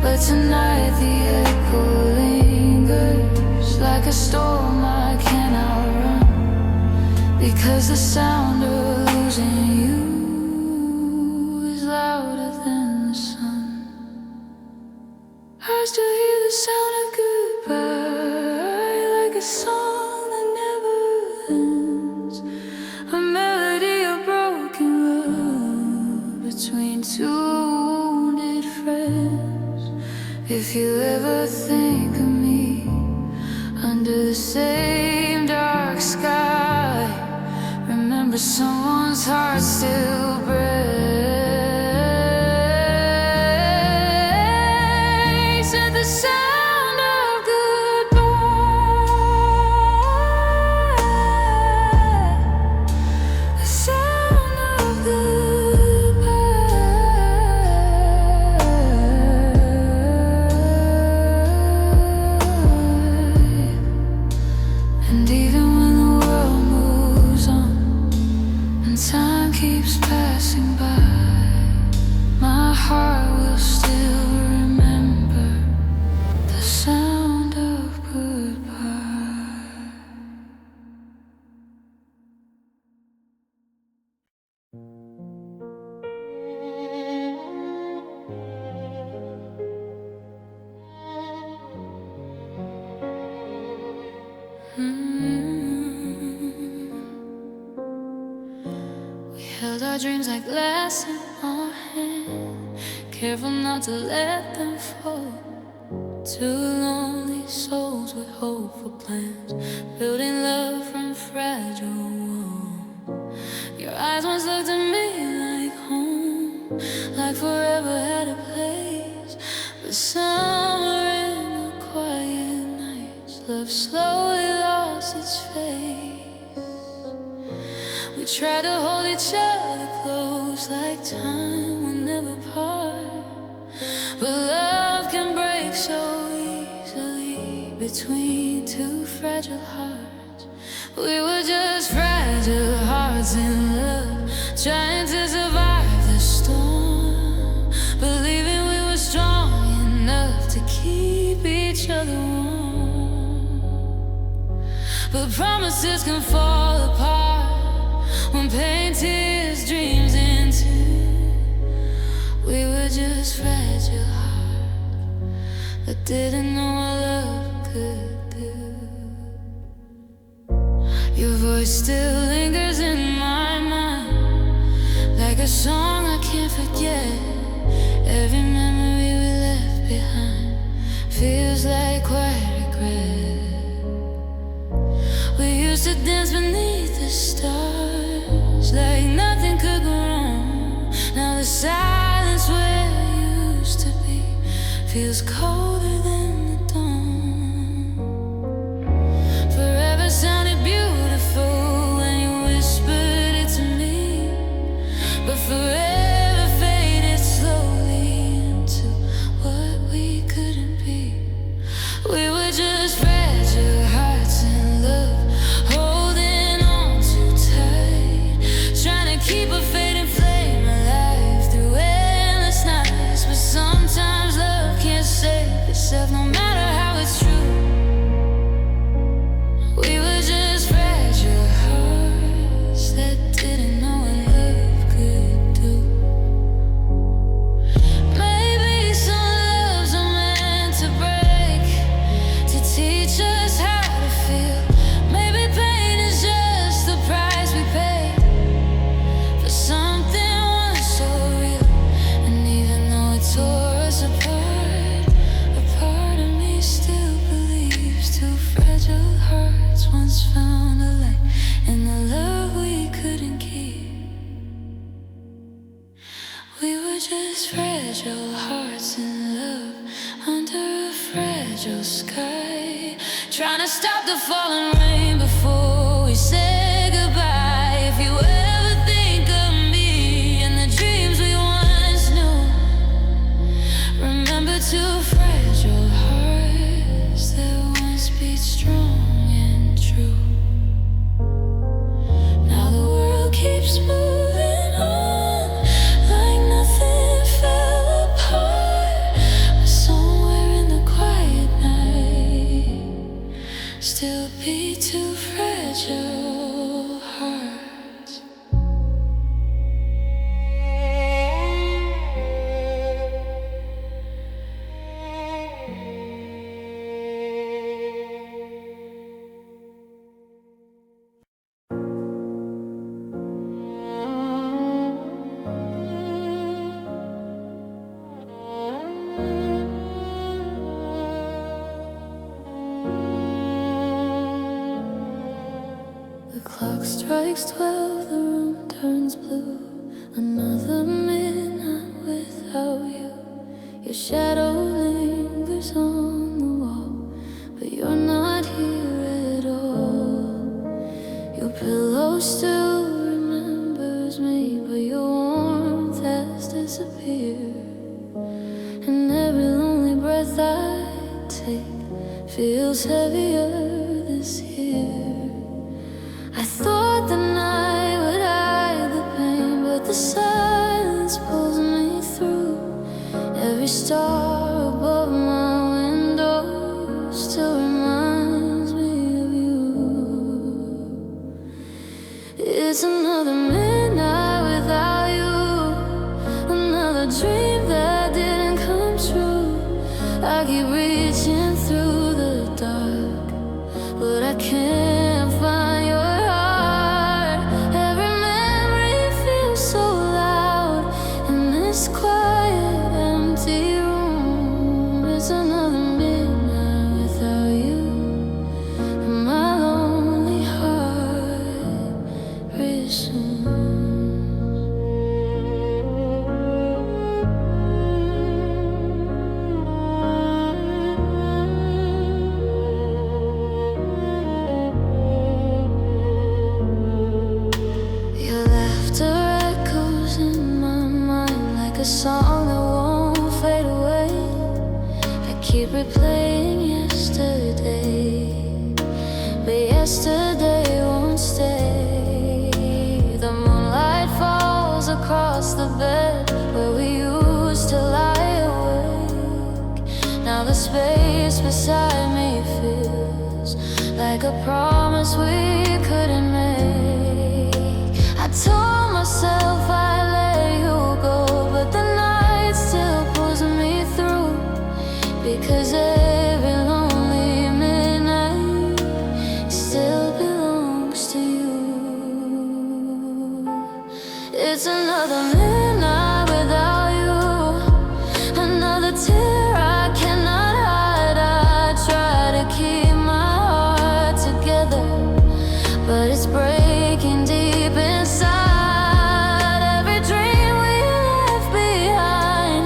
But tonight the echo lingers like a storm I can't outrun, because the sound of losing you louder than the sun. I still hear the sound of goodbye, like a song that never ends, a melody of broken love between two wounded friends. If you ever think of me under the same dark sky, remember someone's heart still breaks at the sound of goodbye. The sound of goodbye. And even when the world moves on and time keeps passing by, my heart will still remember dreams like glass in our hand, careful not to let them fall. Two lonely souls with hopeful plans, building love from fragile walls. Your eyes once looked at me like home, like forever had a place. But somewhere in the quiet nights, love slowly lost its face. We tried to hold each other close, like time will never part. But love can break so easily between two fragile hearts. We were just fragile hearts in love, trying to survive the storm, believing we were strong enough to keep each other warm. But promises can fall apart when pain tears dreams into. We were just fragile hearts that didn't know what love could do. Your voice still lingers in my mind, like a song I can't forget. Every memory we left behind feels like quiet regret. We used to dance beneath the stars, like nothing could go wrong. Now the silence where you used to be feels colder than the dawn. Forever sounded beautiful when you whispered it to me, but forever faded slowly into what we couldn't be. We were just fragile hearts in love, holding on too tight, trying to keep a fading flame alive through endless nights. But sometimes love can't save itself, no matter how it's true. We were just fragile hearts that didn't know what love could do. Maybe some loves are meant to break, to teach us how to feel. Maybe pain is just the price we pay for something once so real. And even though it tore us apart, a part of me still believes two fragile hearts once found a light in the love we couldn't keep. We were just fragile hearts in love under a fragile sky, trying to stop the falling rain before we say goodbye. If you ever think of me and the dreams we once knew, remember two fragile hearts that once beat strong and true. Now the world keeps moving on, like nothing fell apart. But somewhere in the quiet night still beat two fragile hearts. The clock strikes 12, the room turns blue. Another midnight without you. Your shadow lingers on the wall, but you're not here at all. Your pillow still remembers me, but your warmth has disappeared. And every lonely breath I take feels heavier this year. I thought the night would hide the pain, but the silence pulls me through. Every star above my window still reminds me of you. It's another midnight without you, another dream that didn't come true. I keep reaching through the dark, but I can't find your heart. Every memory feels so keep replaying yesterday, but yesterday won't stay. The moonlight falls across the bed where we used to lie awake. Now the space beside me feels like a promise we couldn't make. I told myself I'd let you go, but the night still pulls me through, because every lonely midnight still belongs to you. It's another midnight without you, another tear I cannot hide. I try to keep my heart together, but it's breaking deep inside. Every dream we left behind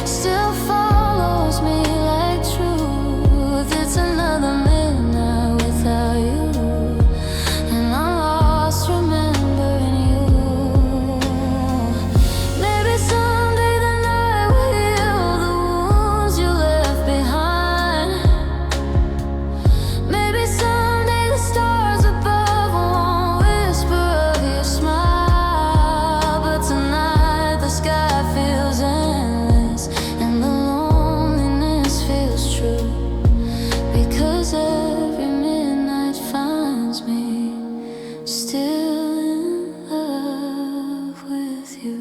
still follows me like truth. It's another midnight without you, and I'm lost remembering you. Maybe someday the night will heal the wounds you left behind. Maybe someday the stars above won't whisper of your smile. But tonight the sky feels endless, and the loneliness feels true, because every midnight finds me still in love with you.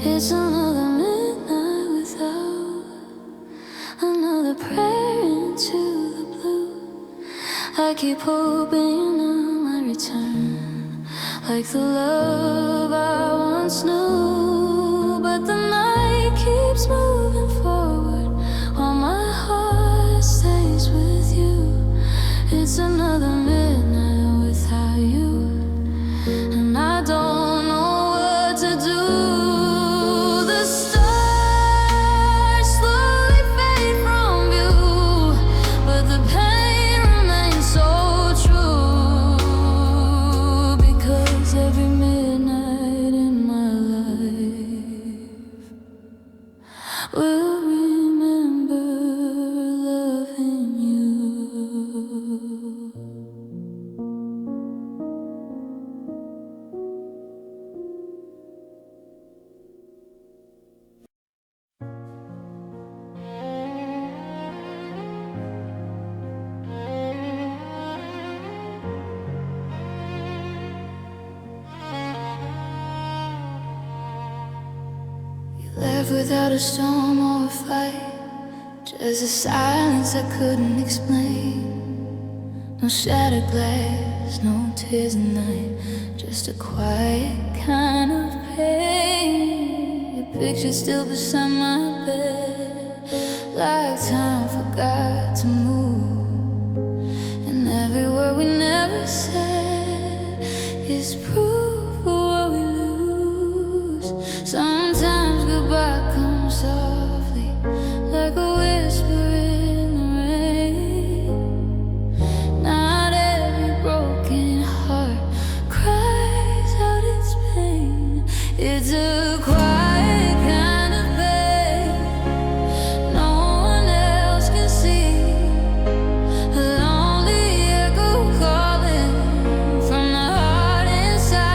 It's another midnight without another prayer into the blue. I keep hoping you might return, like the love I once knew. But the night keeps moving forward while my heart stays with you. It's another midnight without you, and I don't know what to do. The stars slowly fade from view, but the pain remains so true, because every midnight in my life will remember loving you. Left without a storm or a fight, just a silence I couldn't explain. No shattered glass, no tears at night, just a quiet kind of pain. Your picture's still beside my bed, like time forgot to move, and every word we never said is proof of what we lose. Sometimes goodbye comes softly, like a whisper in the rain. Not every broken heart cries out its pain. It's a quiet kind of pain no one else can see, a lonely echo calling from the heart inside.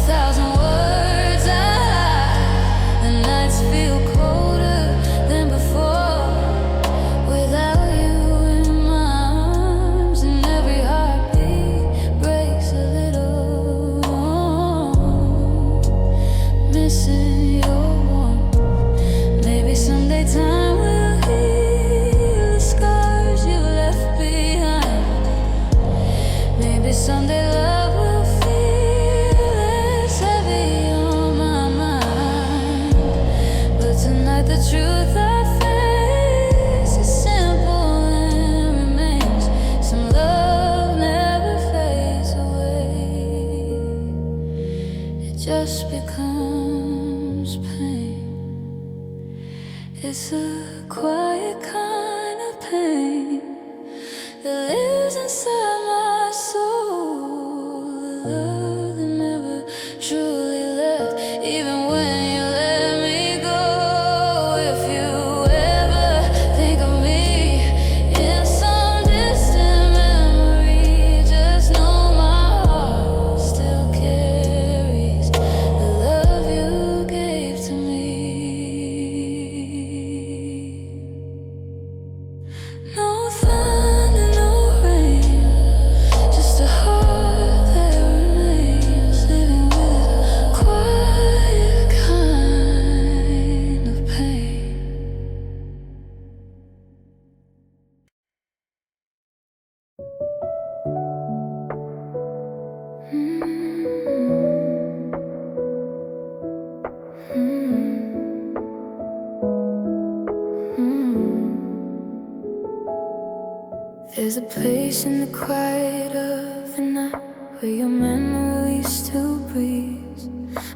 thousand words I hide. The nights feel colder than before without you in my arms, and every heartbeat breaks a little. Missing your warmth. Maybe someday time will heal the scars you left behind. Maybe someday love will feel less heavy on my mind. But tonight the truth I face is simple and remains. Some love never fades away. It just becomes pain. It's a quiet kind of pain that lives inside my soul. The love that never truly left, even when you let me go. If you ever think of me in some distant memory, just know my heart still carries the love you gave to me. No thunder, no rain, just a heart that remains, living with a quiet kind of pain. There's a place in the quiet of the night where your memories still breathe.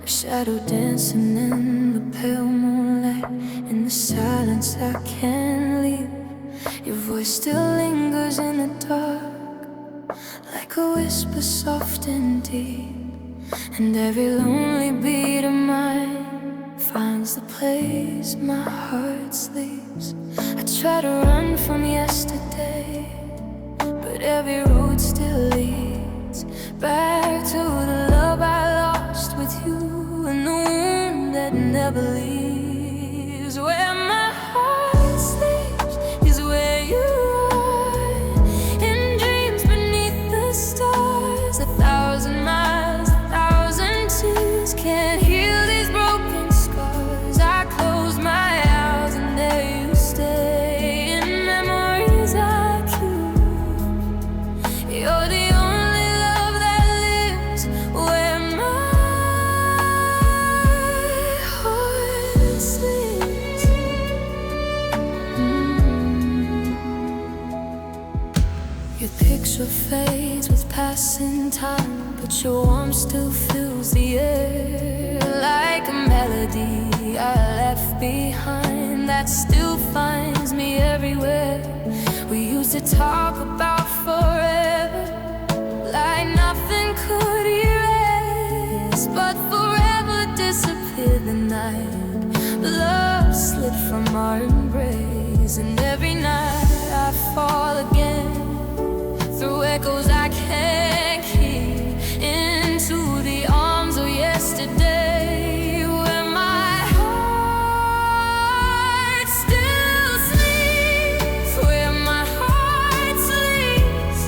A shadow dancing in the pale moonlight. In the silence I can't leave. Your voice still lingers in the dark, like a whisper soft and deep. And every lonely beat of mine finds the place my heart sleeps. I try to run from yesterday, but every road still leads back to the love I lost with you, and the wound that never leaves. Where my heart sleeps is where you are, in dreams beneath the stars. 1,000 miles, 1,000 tears can't heal these broken scars. I close my eyes and there you stay, in memories I keep. You're the only love that lives where my heart sleeps. Your picture fades with passing time, but your warmth still fills the air, like a melody I left behind that still finds me everywhere. We used to talk about forever, like nothing could erase, but forever disappeared the night love slipped from our embrace. And every night I fall again through echoes I can't keep, into the arms of yesterday, where my heart still sleeps. Where my heart sleeps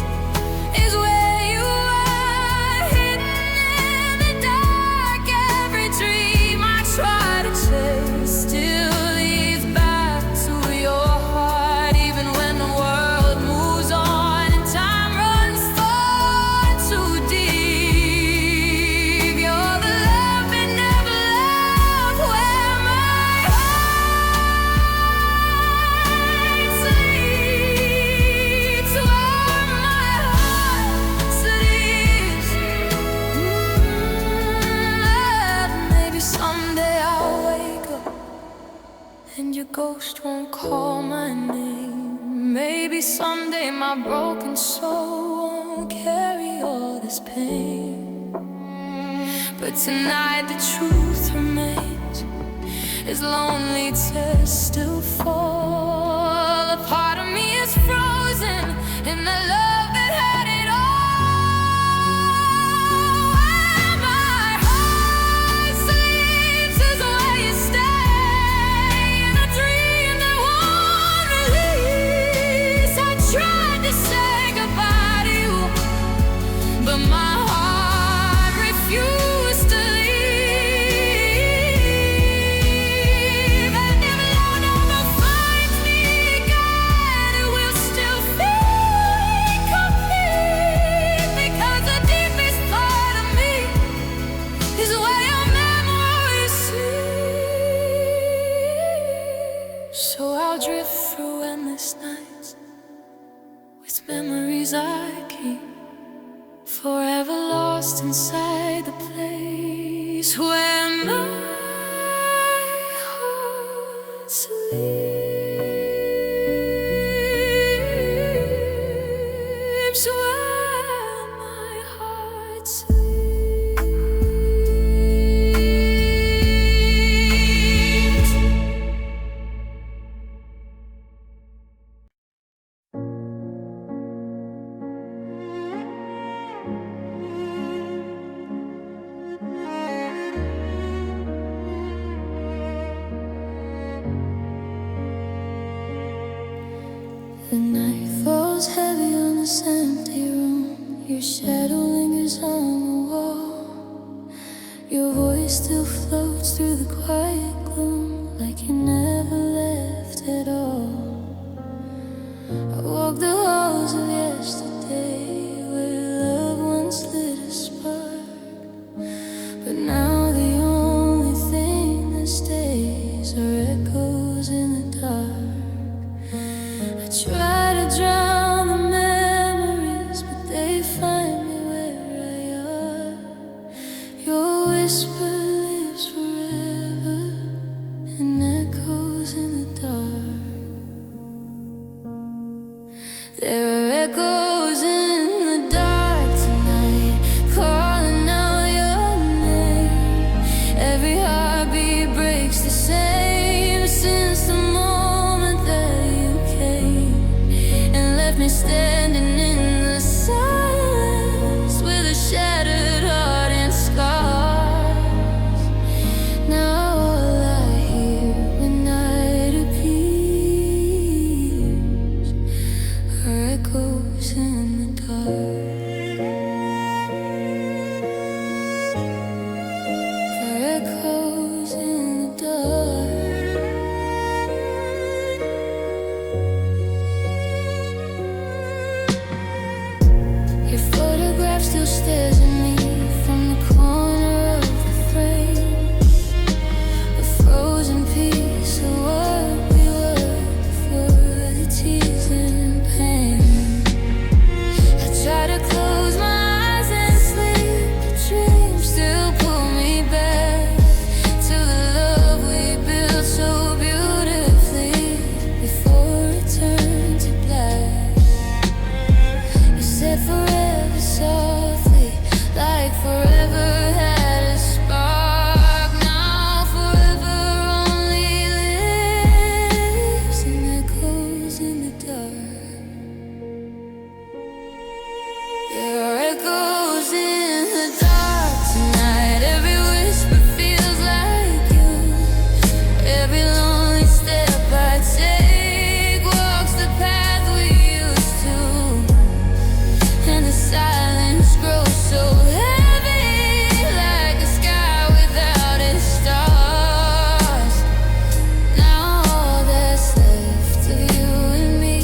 is where you are, hidden in the dark. Every dream I try to chase still leads back to your heart, even when the world moves on and time runs far too deep. You're the love that never left, where my heart sleeps. Where my heart sleeps. Maybe someday I'll wake up and your ghost won't call my name. Maybe someday my broken soul won't carry all this pain. But tonight the truth remains, as lonely tears still fall. A part of me is frozen in the love that had it all. Where my heart drift through endless nights with memories I keep, forever lost inside the place where my heart sleeps, where my heart sleeps. The night falls heavy on this empty room. Your shadow lingers on the wall. Your voice still floats through the quiet gloom, like you never left at all. I walk the halls of yesterday, where love once lit a spark, but now the only thing that stays are echoes in the dark. I try to drown the memories, but they find me where I are. Your whisper lives forever and echoes in the dark. There are echoes in the dark tonight, calling out your name. Every heartbeat breaks the same since the moment that you came and left me standing in the silence with a shattered heart and scars. Now all I hear when night appears are echoes in the dark, are echoes in the dark. Your photograph still stares at me from the corner of the frame, a frozen piece of what we were before the tears and pain. I try to close my eyes and sleep, but dreams still pull me back to the love we built so beautifully before it turned to black. You said forever softly, like forever had a spark. Now forever only lives in echoes in the dark. There are echoes in the dark tonight. Every whisper feels like you. Every lonely step I take walks the path we used to, and the silence grows so heavy, like a sky without its stars. Now all that's left of you and me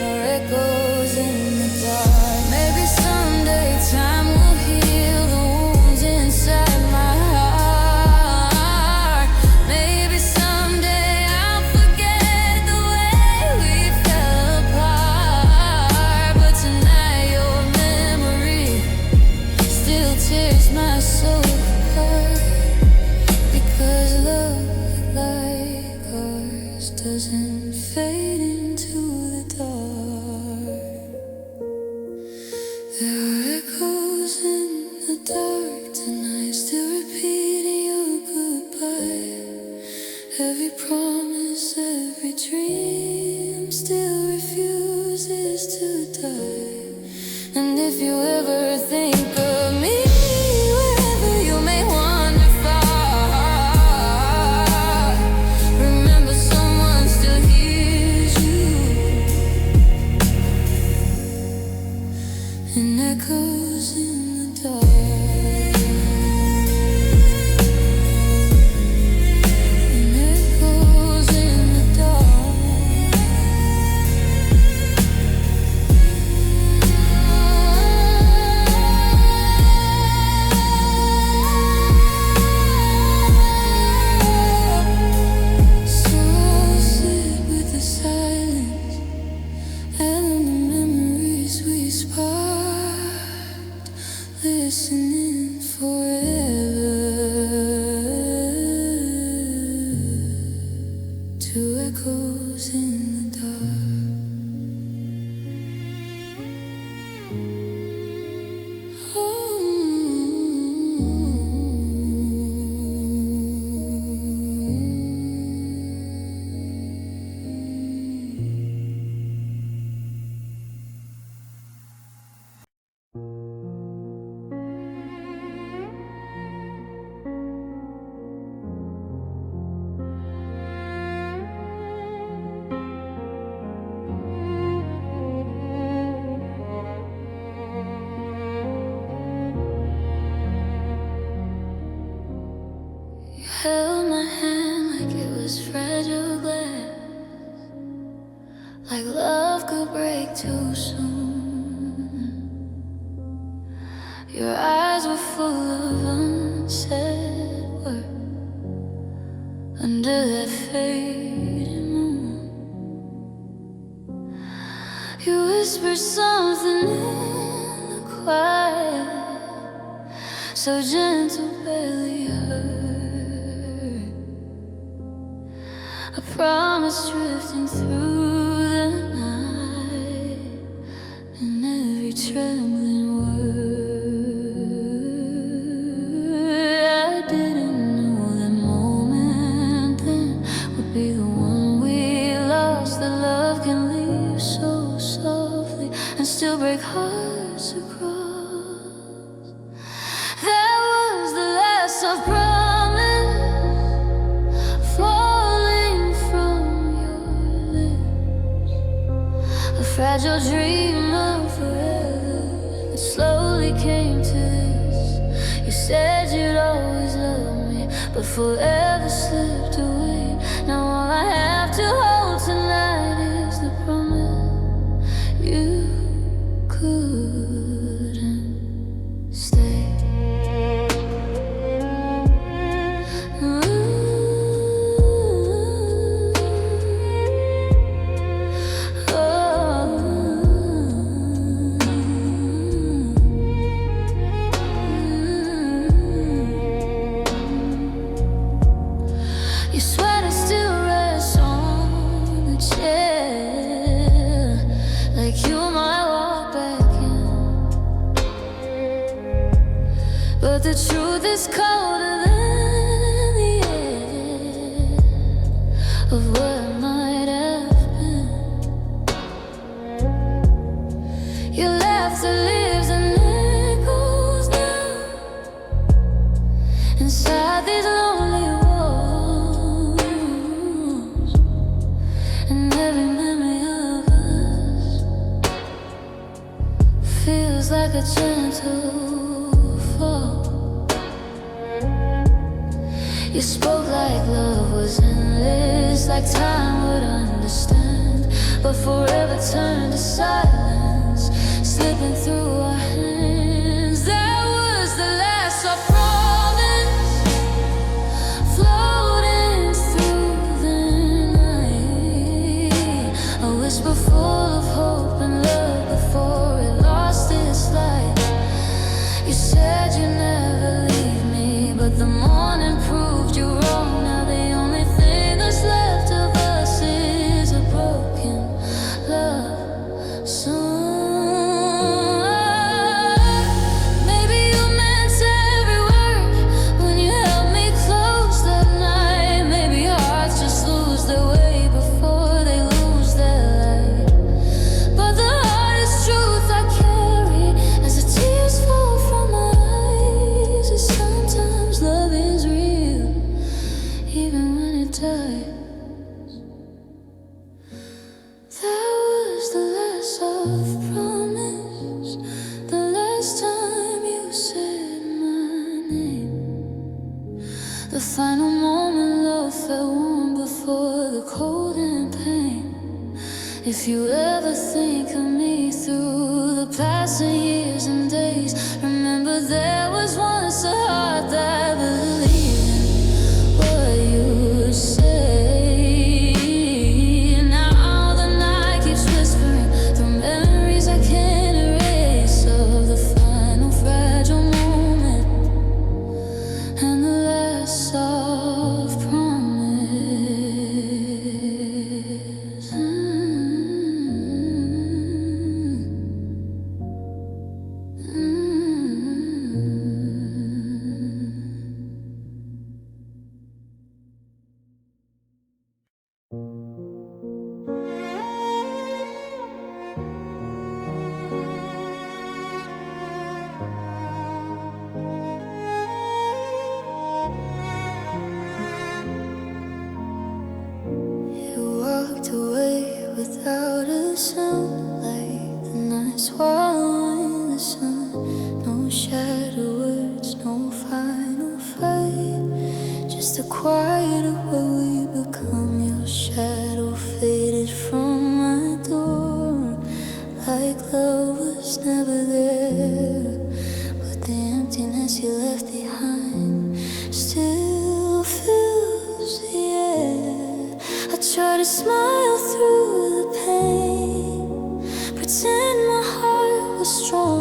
are echoes in the dark. Maybe someday time will heal the wounds inside my heart. Maybe someday I'll forget the way we fell apart. But tonight your memory still tears my soul apart, because love like ours doesn't fade into the dark. There are echoes in the dark tonight, still repeating your goodbye. Every promise, every dream still refuses to die. And if you ever think of me, wherever listening forever to echoes in the dark. Held my hand like it was fragile glass, like love could break too soon. Your eyes were full of unsaid words under that fading moon. You whispered something in the quiet, so gentle, barely heard. A promise drifting through the night, and every trembling word. I didn't know that moment then would be the one we lost. That love can leave so softly and still break hearts across. That was the last of promise. Fragile dream of forever that slowly came to this. You said you'd always love me, but forever slipped away. Now all I have to hold tonight is the promise you couldn't stay. Your sweater still rests on the chair, like you might walk back in. But the truth is colder than the air of what might have been. Your laughter lives and echoes now inside these lonely walls. Feels like a gentle fall. You spoke like love was endless, like time would understand, but forever turned to silence, slipping through our hands. That was the last I promised, floating through the night, a whisper full of hope and love before it lost its light. You said you'd never leave me, but the morning proved you wrong. Now the only thing that's left of us is a broken love song. Maybe you meant every word when you held me close that night. Maybe hearts just lose their way before they lose their light. But the hardest truth I carry as the tears fall from my eyes is sometimes love is real, even when it dies. That was the last of promise, the last time you said my name. The final moment love felt warm before the cold and pain. If you ever think of me through the passing years and days, remember there was once a heart that believed in what you say. Now the night keeps whispering through memories I can't erase of the final fragile no shadow words, no final fight. Just a quieter where we become. Your shadow faded from my door, like love was never there. But the emptiness you left behind still fills the air. I try to smile through the pain, pretend my heart was strong,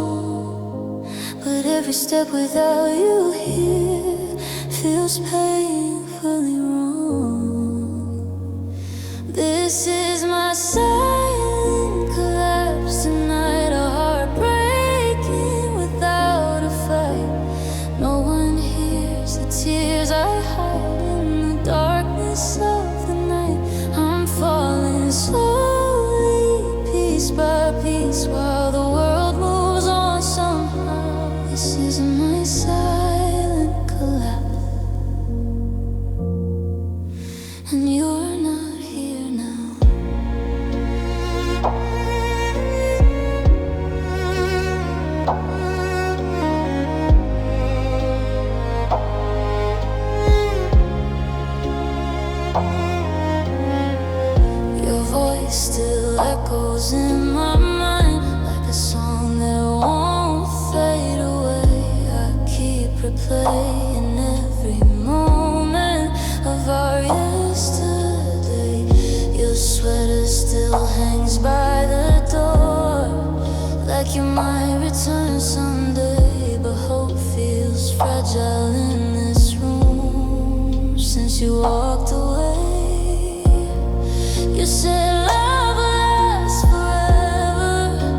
but every step without you here feels painfully wrong. This is my silent collapse tonight, a heart breaking without a fight. No one hears the tears I hide in the darkness of the night. I'm falling slowly, piece by piece, while the world moves on somehow. This is my silent collapse, and you're not here now. Your voice still echoes in my mind, like a song that won't fade away. I keep replaying every moment of our yesterday. Your sweater still hangs by the door, like you might return someday. But hope feels fragile in this room since you walked away. You said love will last forever,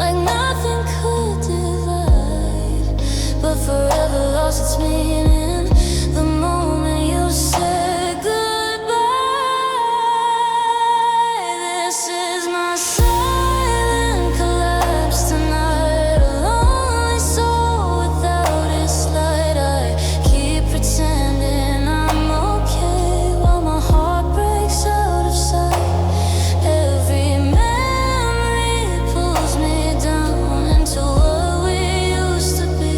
like nothing could divide. But forever lost its meaning the moment you said goodbye. This is my silent collapse tonight, a lonely soul without its light. I keep pretending I'm okay while my heart breaks out of sight. Every memory pulls me down into what we used to be.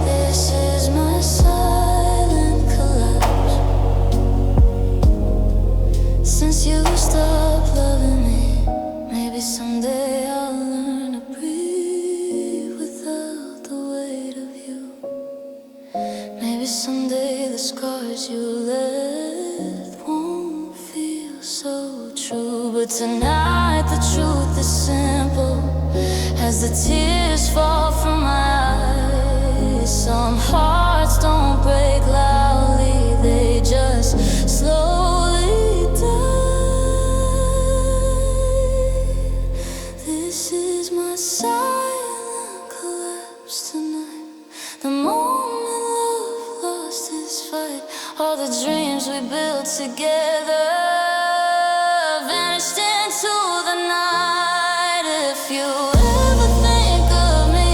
This is my silent collapse. Since you stopped loving me, maybe someday I'll learn to breathe without the weight of you. Maybe someday the scars you left won't feel so true. But tonight the truth is simple, as the tears fall from my eyes. Some hearts don't break loudly, they just slowly die. This is my silent collapse tonight, the moment love lost its fight. All the dreams we built together vanished into the night. If you ever think of me,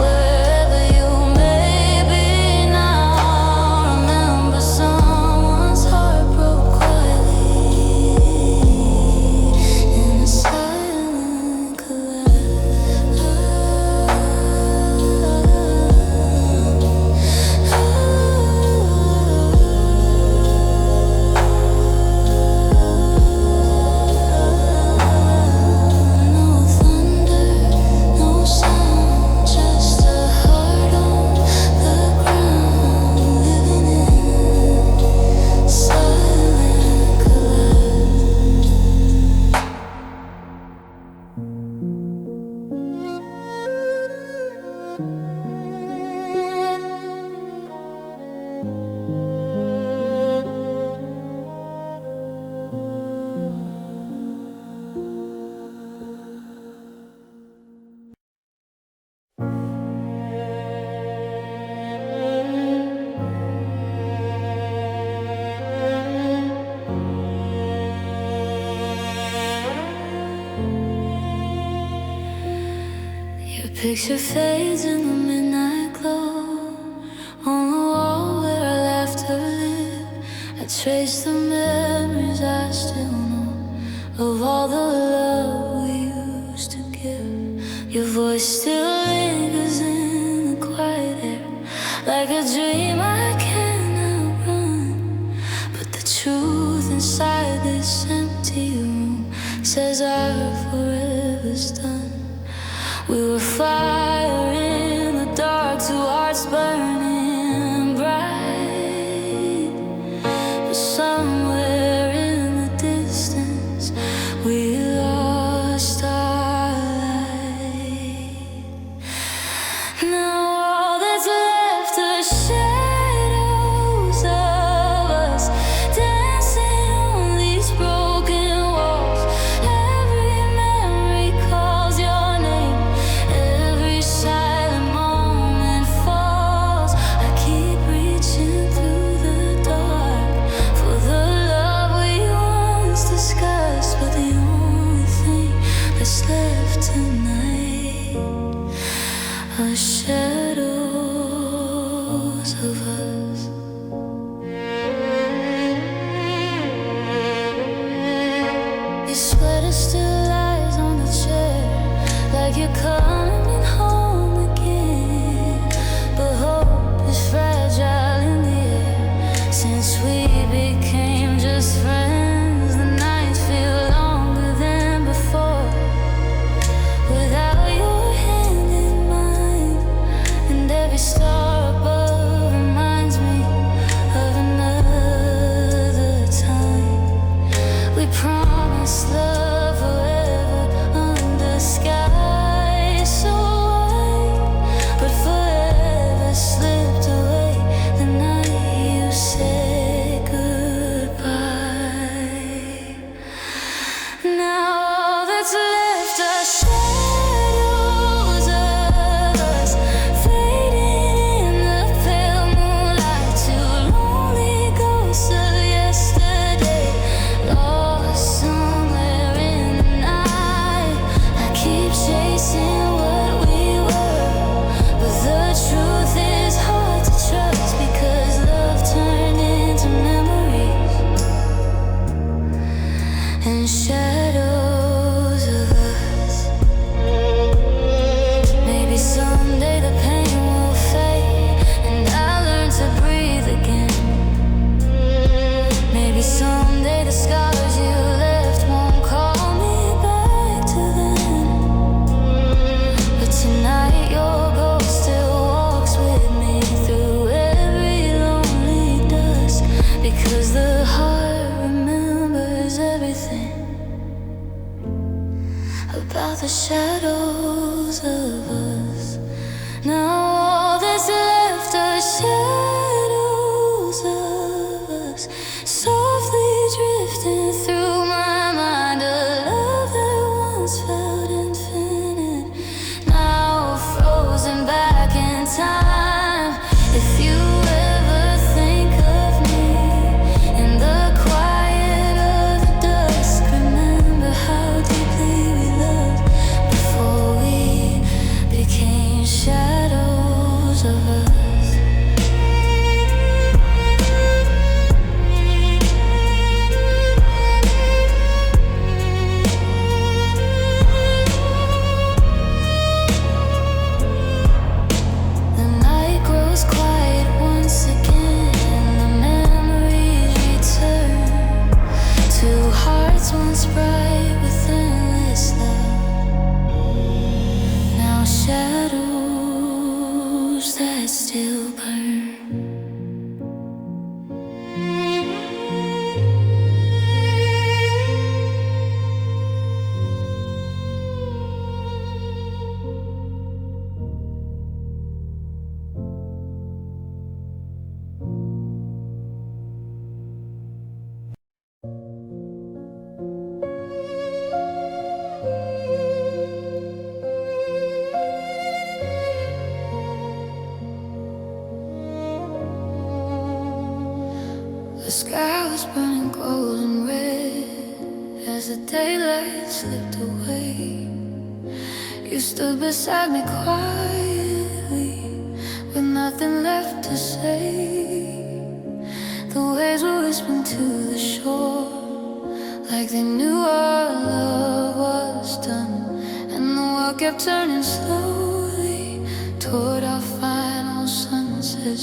wherever you may be now, remember someone's heart broke quietly in a silent collapse. No thunder, no sound, just a heart on the ground, living in silent collapse. Your picture fades in the midnight glow, on the wall where our laughter lived. I trace the memories I still know of all the love we used to give. Your voice still lingers in the quiet like a dream I can't outrun. But the truth inside this empty room says our forever's done. We were fire in the dark, two hearts burning bright. But somewhere in the distance we lost our light. Now all that's left are shadows of us dancing on these broken walls. Every memory calls your name, every silent moment falls. I keep reaching through the dark for the love we once discussed, but the only thing that's left tonight are shadows of us. Your sweater still lies on the chair, like you're coming home again. But hope is fragile in the air. Since we became just friends, the nights feel longer than before. Without your hand in mine, and every star above reminds me of another time. We promised love forever under sky so white, but forever slipped away the night you said goodbye. Now all that's left are shadows of us, fading in the pale moonlight. Two lonely ghosts of yesterday, lost somewhere in the night. I keep chasing what we were, but the truth is hard to trust, because love turned into memories and shadows of us. Maybe someday the pain will fade and I'll learn to breathe again. Maybe someday the scars you left won't call me back to them. But tonight your ghost still walks with me through every lonely dusk, because the heart remembers everything about the shadows of us. Now all that's left are shadows of us, softly drifting through my mind. A love that once felt infinite, now frozen back in time. If you ever think of me in the quiet of the dusk, remember how deeply we loved before we became shadows of us. The night grows quiet once again, the memories return. Two hearts once bright with endless love, now shadows that still burn. The sky was burning cold and red as the daylight slipped away. You stood beside me quietly, with nothing left to say. The waves were whispering to the shore, like they knew our love was done. And the world kept turning slowly toward our final sunset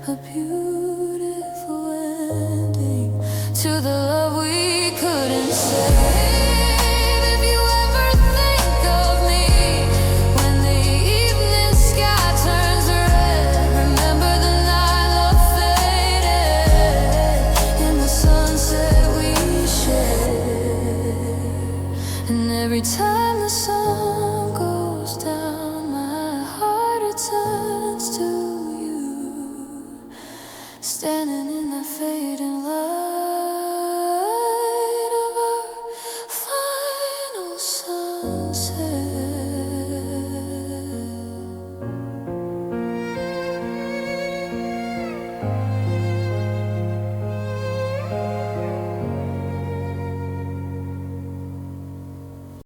a beautiful ending to the love we couldn't say.